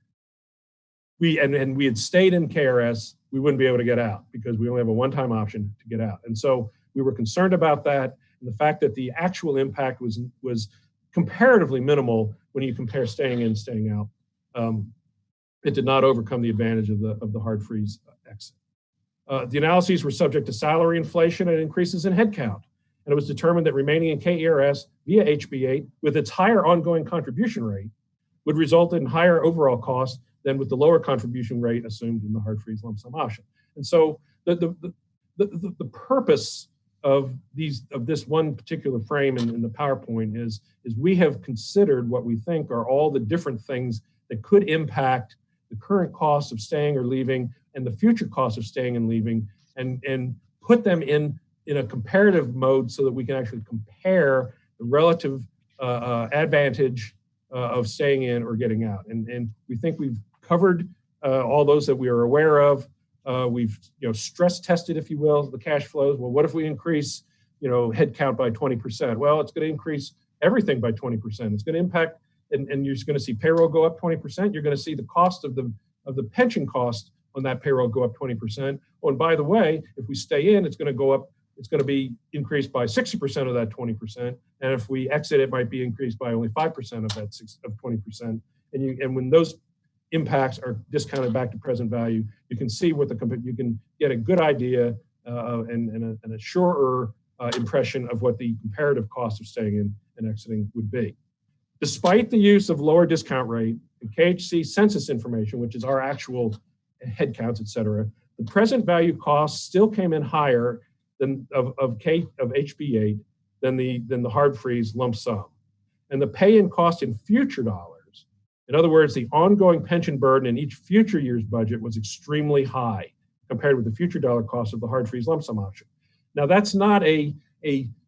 we had stayed in KRS, we wouldn't be able to get out because we only have a one-time option to get out. And so we were concerned about that, and the fact that the actual impact was comparatively minimal when you compare staying in, staying out. It did not overcome the advantage of the hard freeze exit. The analyses were subject to salary inflation and increases in headcount, and it was determined that remaining in KRS via HB8 with its higher ongoing contribution rate would result in higher overall costs than with the lower contribution rate assumed in the hard freeze lump sum option. And so the purpose of this one particular frame in the PowerPoint is we have considered what we think are all the different things that could impact the current cost of staying or leaving and the future cost of staying and leaving, and put them in a comparative mode so that we can actually compare the relative advantage of staying in or getting out. And we think we've covered all those that we are aware of. We've stress tested, if you will, the cash flows. Well, what if we increase headcount by 20%? Well, it's going to increase everything by 20%. It's going to impact, and you're going to see payroll go up 20%. You're going to see the cost of the pension cost on that payroll go up 20%. Oh, and by the way, if we stay in, it's going to go up. It's going to be increased by 60% of that 20%. And if we exit, it might be increased by only 5% of that 20%. And when those impacts are discounted back to present value, you can see what you can get a good idea and a surer impression of what the comparative cost of staying in and exiting would be. Despite the use of lower discount rate and KHC census information, which is our actual headcounts, et cetera, the present value cost still came in higher than of HB8 than the hard freeze lump sum. And the pay-in cost in future dollars, in other words, the ongoing pension burden in each future year's budget was extremely high compared with the future dollar cost of the hard freeze lump sum option. Now, that's not a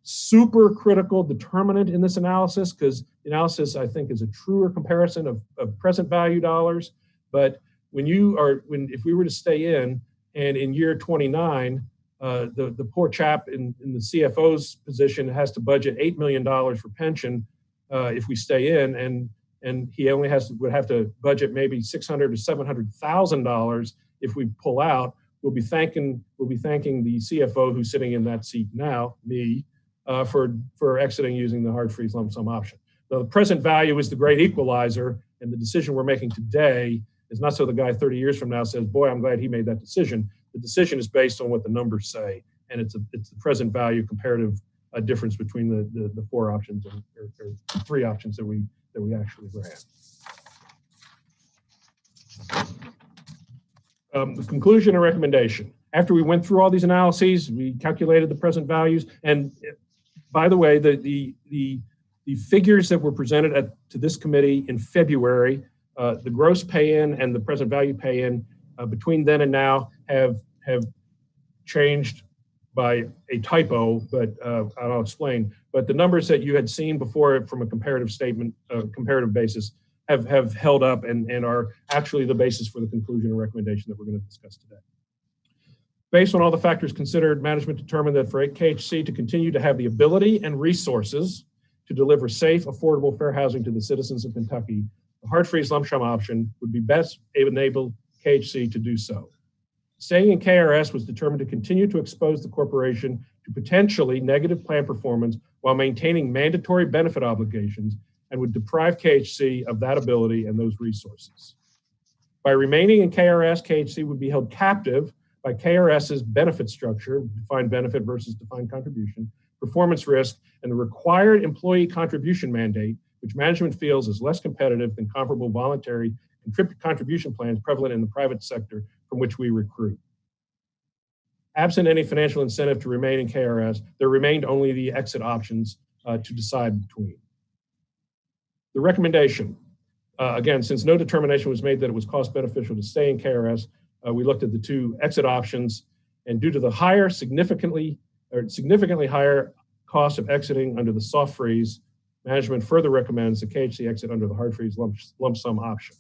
super critical determinant in this analysis, because the analysis, I think, is a truer comparison of present value dollars. But if we were to stay in, and in year 29, the poor chap in the CFO's position has to budget $8 million for pension if we stay in, and he only would have to budget maybe $600,000 to $700,000 if we pull out. We'll be thanking the CFO who's sitting in that seat now, me, for exiting using the hard freeze lump sum option. Now, the present value is the great equalizer, and the decision we're making today is not so the guy 30 years from now says, boy, I'm glad he made that decision. The decision is based on what the numbers say, and it's the present value comparative difference between the four options or three options that we actually ran. The conclusion and recommendation. After we went through all these analyses, we calculated the present values. And by the way, the figures that were presented to this committee in February, the gross pay-in and the present value pay-in between then and now have changed by a typo, but I'll explain. But the numbers that you had seen before from a comparative basis have held up and are actually the basis for the conclusion and recommendation that we're going to discuss today. Based on all the factors considered, management determined that for KHC to continue to have the ability and resources to deliver safe, affordable, fair housing to the citizens of Kentucky, the hard freeze lump sum option would be best enable KHC to do so. Staying in KRS was determined to continue to expose the corporation to potentially negative plan performance while maintaining mandatory benefit obligations, and would deprive KHC of that ability and those resources. By remaining in KRS, KHC would be held captive by KRS's benefit structure, defined benefit versus defined contribution, performance risk, and the required employee contribution mandate, which management feels is less competitive than comparable voluntary contribution plans prevalent in the private sector from which we recruit. Absent any financial incentive to remain in KRS, there remained only the exit options to decide between. The recommendation, again, since no determination was made that it was cost beneficial to stay in KRS, we looked at the two exit options, and due to the significantly higher cost of exiting under the soft freeze, management further recommends the KHC exit under the hard freeze lump sum option.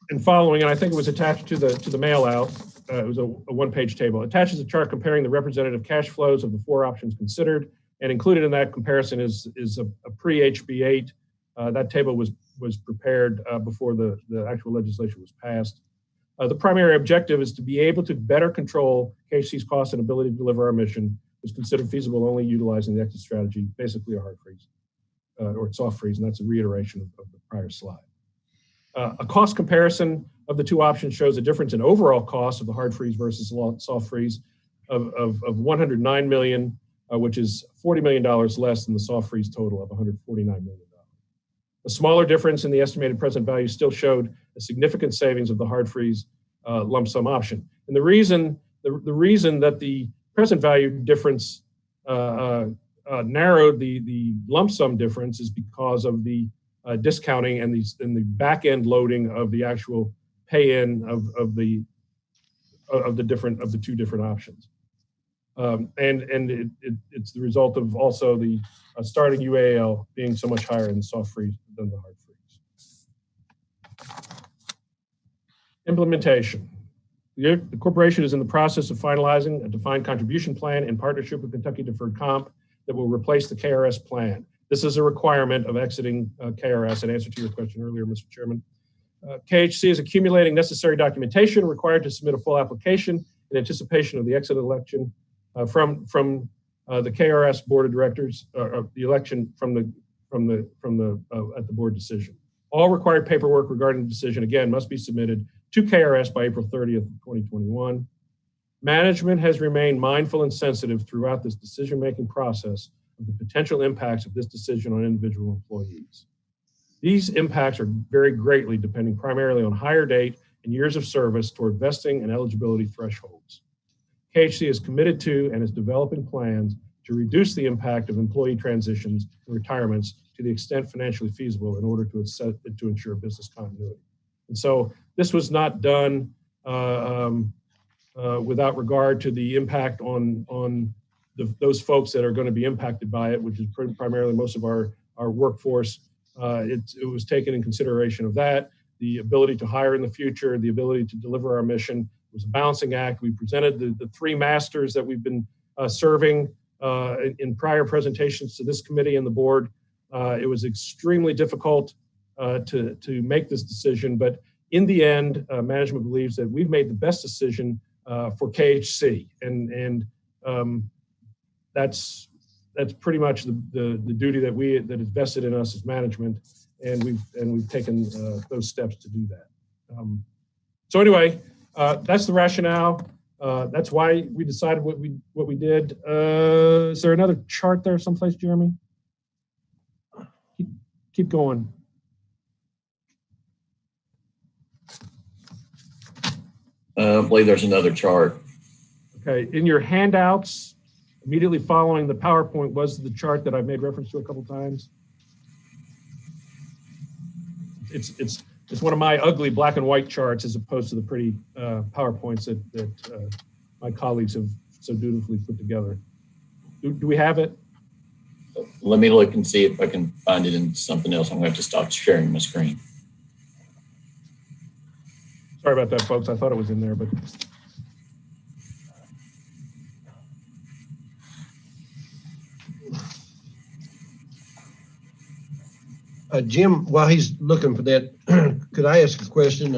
And following, and I think it was attached to the mail out, it was a one-page table. It attaches a chart comparing the representative cash flows of the four options considered, and included in that comparison is a pre-HB8. That table was prepared before the actual legislation was passed. The primary objective is to be able to better control KHC's cost and ability to deliver our mission, was considered feasible only utilizing the exit strategy, basically a hard freeze or soft freeze, and that's a reiteration of the prior slide. A cost comparison of the two options shows a difference in overall cost of the hard freeze versus soft freeze of $109 million, which is $40 million less than the soft freeze total of $149 million. A smaller difference in the estimated present value still showed a significant savings of the hard freeze lump sum option. And the reason that the present value difference narrowed the lump sum difference is because of the discounting and the back end loading of the actual pay-in of the of the two different options. It's the result of also the starting UAL being so much higher in the soft freeze than the hard freeze. Implementation. The corporation is in the process of finalizing a defined contribution plan in partnership with Kentucky Deferred Comp that will replace the KRS plan. This is a requirement of exiting KRS in answer to your question earlier, Mr. Chairman. KHC is accumulating necessary documentation required to submit a full application in anticipation of the exit election from the KRS Board of Directors, the election at the board decision. All required paperwork regarding the decision, again, must be submitted to KRS by April 30th, 2021. Management has remained mindful and sensitive throughout this decision-making process of the potential impacts of this decision on individual employees. These impacts are vary greatly depending primarily on hire date and years of service toward vesting and eligibility thresholds. KHC is committed to and is developing plans to reduce the impact of employee transitions and retirements to the extent financially feasible in order to ensure business continuity. And so this was not done without regard to the impact on those folks that are going to be impacted by it, which is primarily most of our workforce. It was taken in consideration of that, the ability to hire in the future, the ability to deliver our mission. It was a balancing act. We presented the three masters that we've been serving in prior presentations to this committee and the board. It was extremely difficult to make this decision, but in the end, management believes that we've made the best decision for KHC, and that's pretty much the duty that is vested in us as management, and we've taken those steps to do that. So anyway, that's the rationale. That's why we decided what we did. Is there another chart there someplace, Jeremy? Keep going. I believe there's another chart. Okay, in your handouts, immediately following the PowerPoint was the chart that I've made reference to a couple times. It's one of my ugly black and white charts as opposed to the pretty PowerPoints that my colleagues have so dutifully put together. Do we have it? Let me look and see if I can find it in something else. I'm going to have to stop sharing my screen. Sorry about that, folks. I thought it was in there, but. Jim, while he's looking for that, could I ask a question?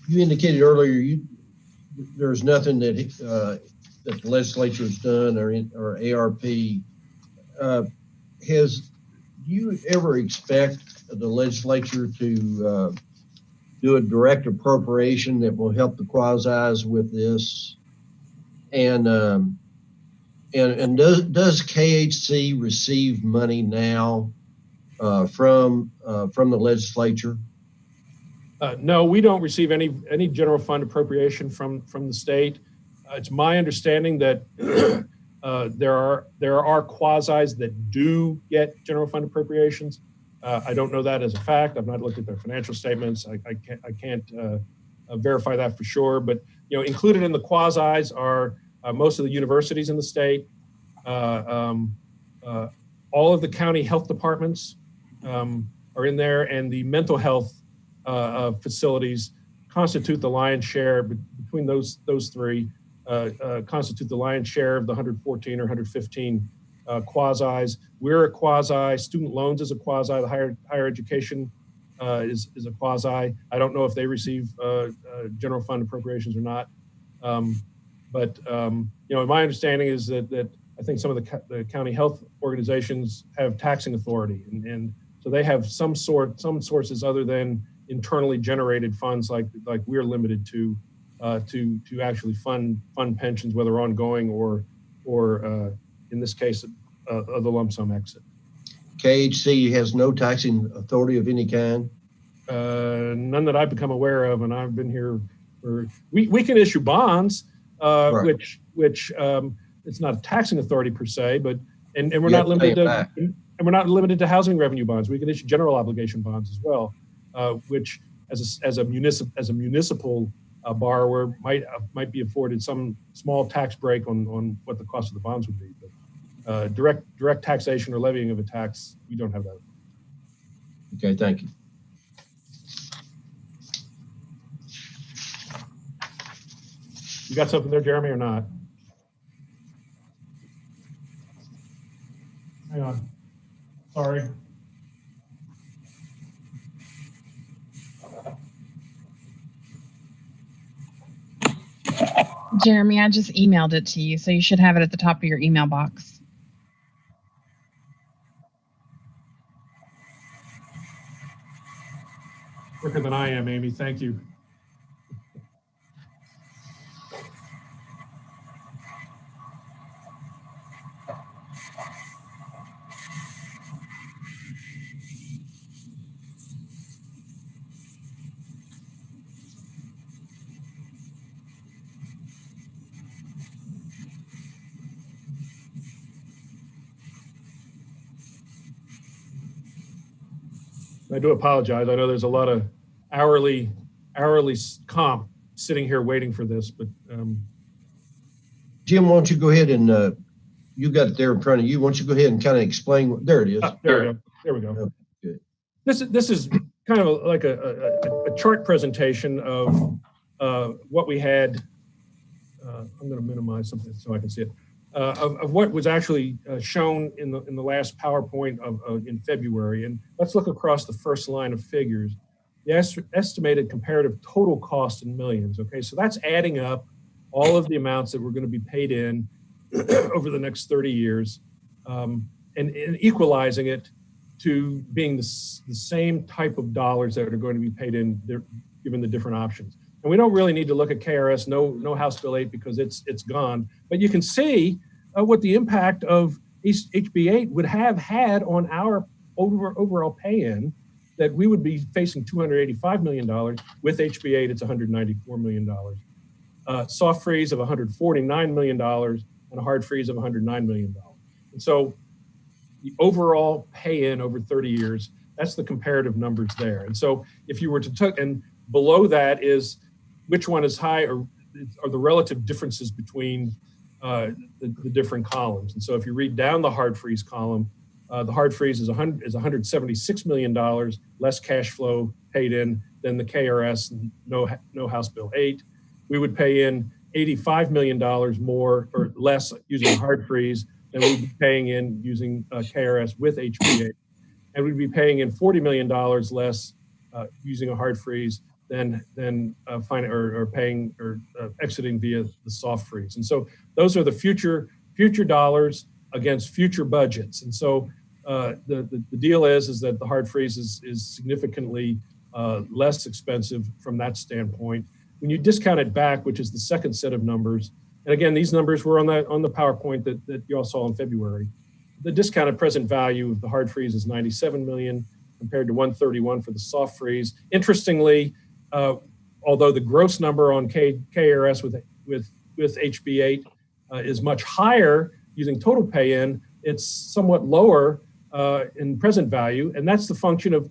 You indicated earlier there's nothing that that the legislature has done or ARP. Do you ever expect the legislature to do a direct appropriation that will help the quasis with this? And does KHC receive money now from the legislature? No, we don't receive any general fund appropriation from the state. It's my understanding that there are quasis that do get general fund appropriations. I don't know that as a fact. I've not looked at their financial statements. I can't verify that for sure. But included in the quasis are most of the universities in the state, all of the county health departments are in there, and the mental health facilities constitute the lion's share. Between those three, constitute the lion's share of the 114 or 115 quasis. We're a quasi. Student loans is a quasi. The higher education is a quasi. I don't know if they receive general fund appropriations or not. But my understanding is that I think some of the county health organizations have taxing authority, and so they have some sources other than internally generated funds like we're limited to actually fund pensions, whether ongoing or in this case the lump sum exit. KHC has no taxing authority of any kind? None that I've become aware of, and I've been here for. We can issue bonds. Right. Which it's not a taxing authority per se, but and we're not limited to housing revenue bonds. We can issue general obligation bonds as well, which as a municipal borrower might be afforded some small tax break on what the cost of the bonds would be. But direct taxation or levying of a tax, we don't have that. Okay, thank you. You got something there, Jeremy, or not? Hang on. Sorry. Jeremy, I just emailed it to you, so you should have it at the top of your email box. Quicker than I am, Amy. Thank you. I do apologize. I know there's a lot of hourly comp sitting here waiting for this, but Jim, why don't you go ahead and you got it there in front of you. Why don't you go ahead and kind of explain? There it is. There we go. Okay, good. This is kind of like a chart presentation of what we had. I'm going to minimize something so I can see it. Of what was actually shown in the last PowerPoint in February. And let's look across the first line of figures. The estimated comparative total cost in millions. Okay, so that's adding up all of the amounts that we're going to be paid in over the next 30 years and equalizing it to being the same type of dollars that are going to be paid in given the different options. And we don't really need to look at KRS, no House Bill 8 because it's gone. But you can see what the impact of HB 8 would have had on our overall pay-in, that we would be facing $285 million. With HB 8, it's $194 million. Soft freeze of $149 million and a hard freeze of $109 million. And so the overall pay-in over 30 years, that's the comparative numbers there. And so if you were to and below that is which one is high or are the relative differences between the different columns. And so if you read down the hard freeze column, the hard freeze is $176 million less cash flow paid in than the KRS, no House Bill 8. We would pay in $85 million more or less using hard freeze than we'd be paying in using KRS with HB 8. And we'd be paying in $40 million less using a hard freeze than paying or exiting via the soft freeze. And so those are the future dollars against future budgets. And so the deal is that the hard freeze is significantly less expensive from that standpoint. When you discount it back, which is the second set of numbers, and again, these numbers were on the PowerPoint that you all saw in February. The discounted present value of the hard freeze is $97 million compared to $131 for the soft freeze. Interestingly, although the gross number on KRS with HB 8 is much higher using total pay-in, it's somewhat lower in present value, and that's the function of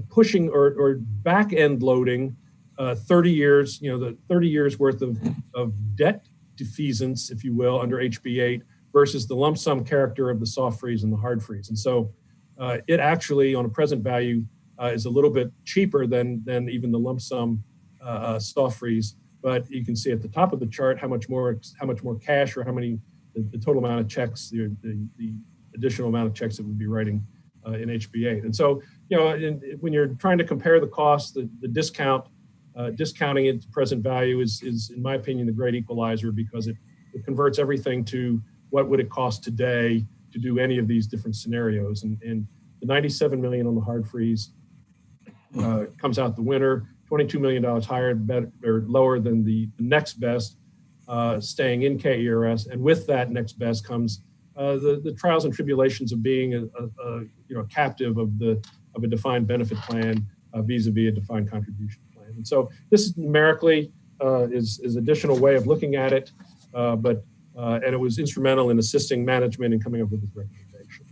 pushing or back-end loading 30 years, the 30 years worth of debt defeasance, if you will, under HB 8 versus the lump sum character of the soft freeze and the hard freeze. And so it actually, on a present value, is a little bit cheaper than even the lump sum soft freeze. But you can see at the top of the chart how much more cash or the total amount of checks, the additional amount of checks that we'd be writing in HB 8. And so, when you're trying to compare the cost, the discounting it to present value is, in my opinion, the great equalizer, because it converts everything to what would it cost today to do any of these different scenarios. And the $97 million on the hard freeze comes out the winner, $22 million higher or lower than the next best, staying in KERS. And with that next best comes the trials and tribulations of being a captive of a defined benefit plan vis-a-vis a defined contribution plan. And so this is numerically is additional way of looking at it, and it was instrumental in assisting management in coming up with this recommendation.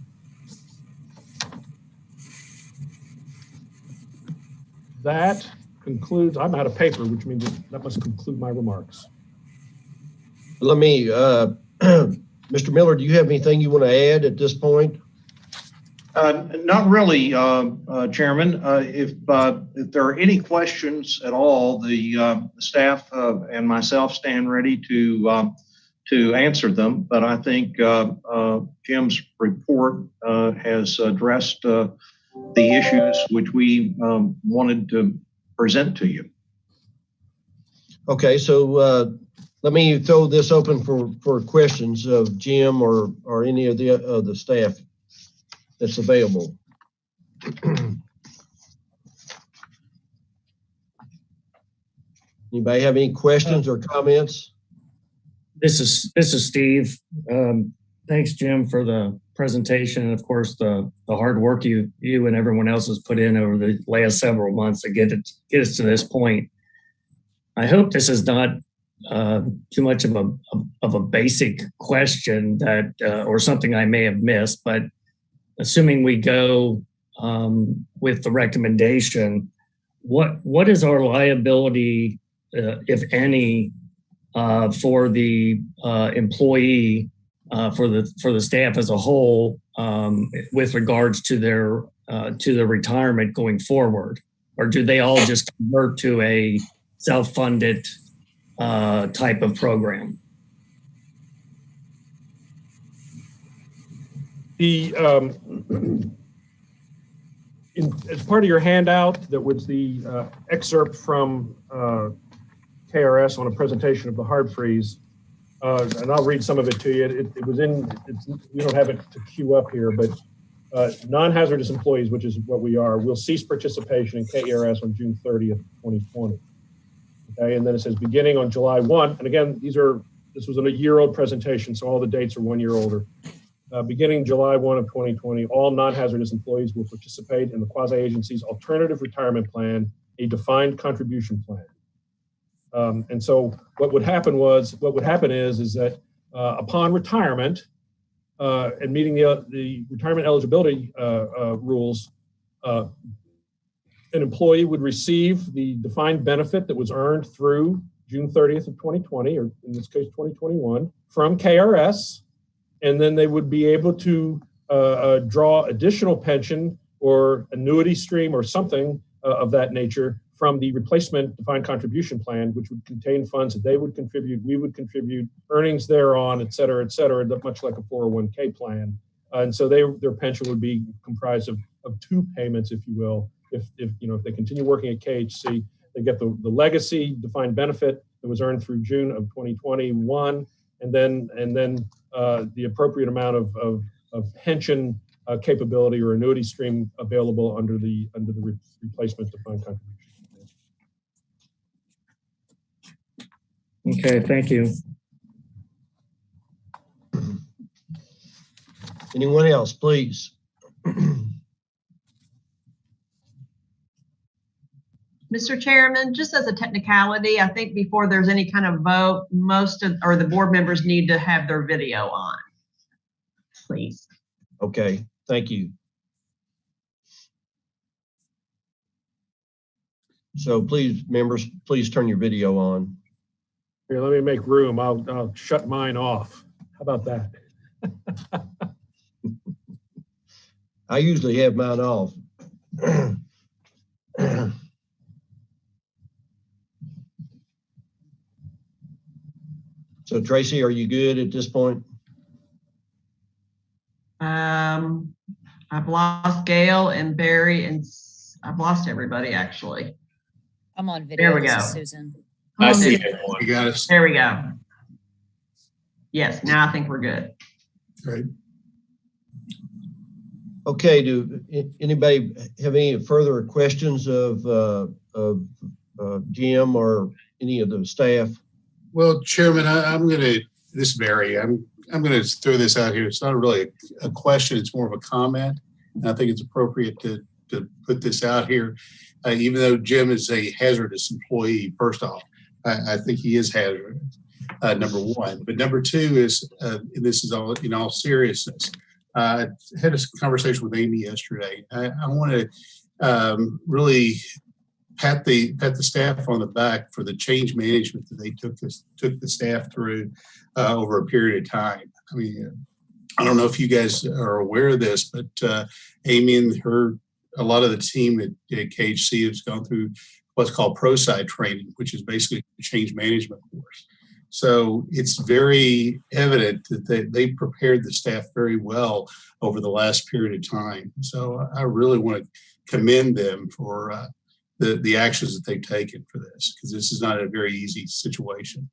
that concludes, I'm out of paper, which means that must conclude my remarks. Let me, Mr. Miller, do you have anything you want to add at this point? Not really, Chairman. If there are any questions at all, the staff and myself stand ready to answer them. But I think Jim's report has addressed the issues which we wanted to present to you. Okay, so let me throw this open for questions of Jim or any of the staff that's available. Anybody have any questions or comments? This is Steve. Thanks, Jim, for the presentation, and of course the hard work you and everyone else has put in over the last several months to get us to this point. I hope this is not too much of a basic question that or something I may have missed, but assuming we go with the recommendation, what is our liability, if any, for the employee, for the staff as a whole, with regards to their retirement going forward, or do they all just convert to a self-funded type of program? As part of your handout, that was the excerpt from KRS on a presentation of the hard freeze, and I'll read some of it to you. It was in, we don't have it to queue up here, but non-hazardous employees, which is what we are, will cease participation in KRS on June 30th, 2020. Okay, and then it says beginning on July 1, and again, this was a year-old presentation, so all the dates are 1 year older. Beginning July 1 of 2020, all non-hazardous employees will participate in the quasi-agency's alternative retirement plan, a defined contribution plan. And so what would happen is that upon retirement and meeting the retirement eligibility rules, an employee would receive the defined benefit that was earned through June 30th of 2020, or in this case 2021, from KRS. And then they would be able to draw additional pension or annuity stream or something of that nature from the replacement defined contribution plan, which would contain funds that they would contribute, we would contribute, earnings thereon, et cetera, much like a 401k plan. And so their pension would be comprised of two payments, if you will. If they continue working at KHC, they get the legacy defined benefit that was earned through June of 2021, and then the appropriate amount of pension capability or annuity stream available under the replacement defined contribution. Okay, thank you. Anyone else, please? Mr. Chairman, just as a technicality, I think before there's any kind of vote, the board members need to have their video on, please. Okay, thank you. So please, members, please turn your video on. Here, let me make room. I'll shut mine off. How about that? I usually have mine off. So Tracy, are you good at this point? I've lost Gail and Barry, and I've lost everybody actually. I'm on video. There we go. Susan. I see everyone. You got us. There we go. Yes, now I think we're good. Great. Okay, do anybody have any further questions of Jim or any of the staff? Well, Chairman, this is Barry. I'm going to throw this out here. It's not really a question. It's more of a comment. And I think it's appropriate to put this out here. Even though Jim is a hazardous employee, first off, I think he is hazardous, number one. But number two is, and this is all in all seriousness, I had a conversation with Amy yesterday. I want to really pat the staff on the back for the change management that they took the staff through over a period of time. I mean, I don't know if you guys are aware of this, but Amy and a lot of the team at KHC has gone through what's called ProSci training, which is basically a change management course. So it's very evident that they prepared the staff very well over the last period of time. So I really want to commend them for the actions that they've taken for this, because this is not a very easy situation.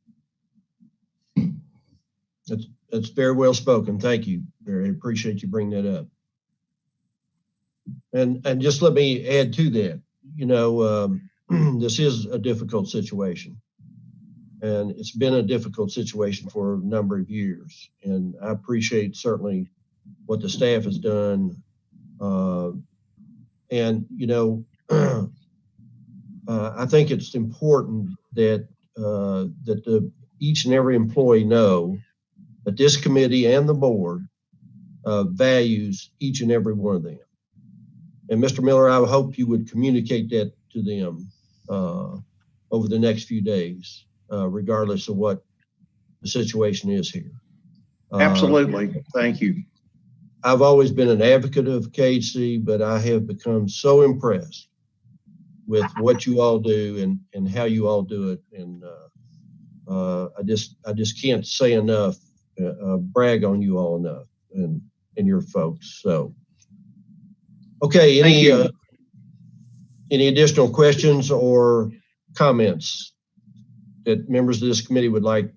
That's very well spoken. Thank you. Very appreciate you bringing that up. And just let me add to that. You know, this is a difficult situation, and it's been a difficult situation for a number of years. And I appreciate certainly what the staff has done. And you know, I think it's important that each and every employee know that this committee and the board values each and every one of them. And Mr. Miller, I hope you would communicate that to them over the next few days, regardless of what the situation is here. Absolutely. Thank you. I've always been an advocate of KHC, but I have become so impressed with what you all do and how you all do it. And I just can't say enough, brag on you all enough and your folks. So, okay, any additional questions or comments that members of this committee would like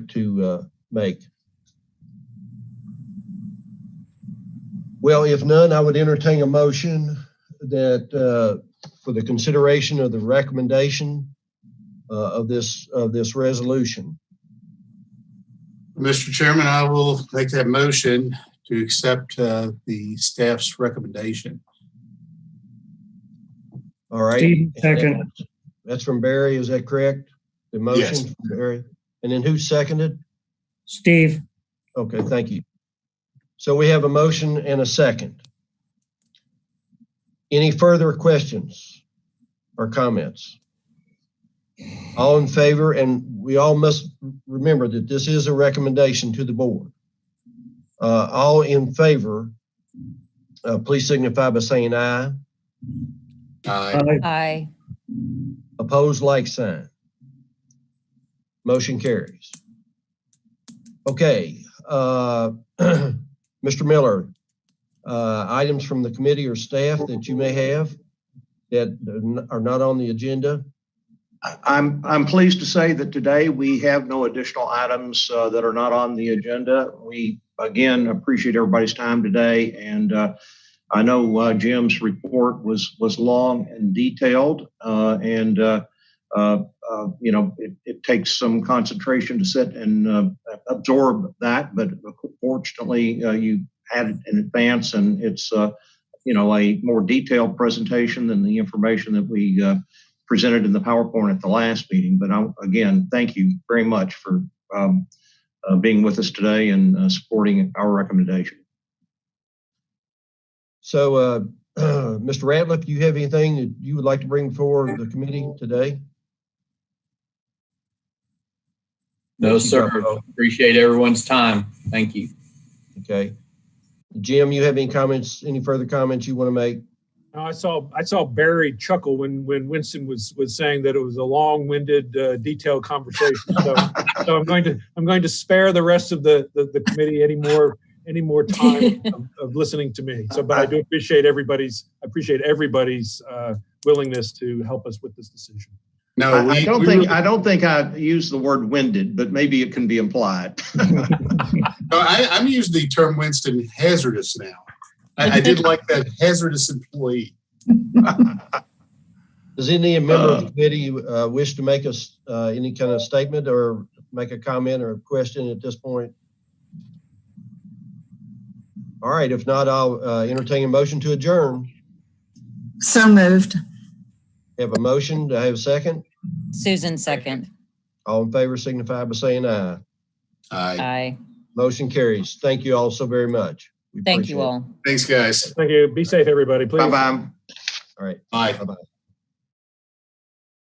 to make? Well, if none, I would entertain a motion that for the consideration of the recommendation of this resolution. Mr. Chairman, I will make that motion to accept the staff's recommendation. All right. Steve, second. That's from Barry, is that correct? The motion Yes. from Barry. And then who seconded? Steve. Okay, thank you. So we have a motion and a second. Any further questions or comments? All in favor, and we all must remember that this is a recommendation to the board. All in favor, please signify by saying aye. Aye. Aye. Opposed, like sign. Motion carries. Okay, Mr. Miller, items from the committee or staff that you may have that are not on the agenda? I'm pleased to say that today we have no additional items that are not on the agenda. We again appreciate everybody's time today, and I know Jim's report was long and detailed, and you know, it takes some concentration to sit and absorb that, but fortunately you had it in advance, and it's you know, a more detailed presentation than the information that we presented in the PowerPoint at the last meeting. But again, thank you very much for being with us today and supporting our recommendation. So, Mr. Ratliff, do you have anything that you would like to bring forward the committee today? No, sir. Appreciate everyone's time. Thank you. Okay. Jim, you have any comments, any further comments you want to make? I saw Barry chuckle when Winston was saying that it was a long-winded, detailed conversation. So I'm going to spare the rest of the committee any more time of listening to me. So, but I do appreciate everybody's willingness to help us with this decision. No, I don't think I used the word winded, but maybe it can be implied. No, I'm using the term, Winston, hazardous now. I did like that hazardous employee. Does any member of the committee wish to make us any kind of statement or make a comment or a question at this point? All right, if not, I'll entertain a motion to adjourn. So moved. Have a motion. Do I have a second? Susan, second. All in favor signify by saying aye. Aye. Aye. Motion carries. Thank you all so very much. We Thank you appreciate it. all. Thanks, guys. Thank you. Be safe, everybody. Please. Bye-bye. All right. Bye. Bye-bye.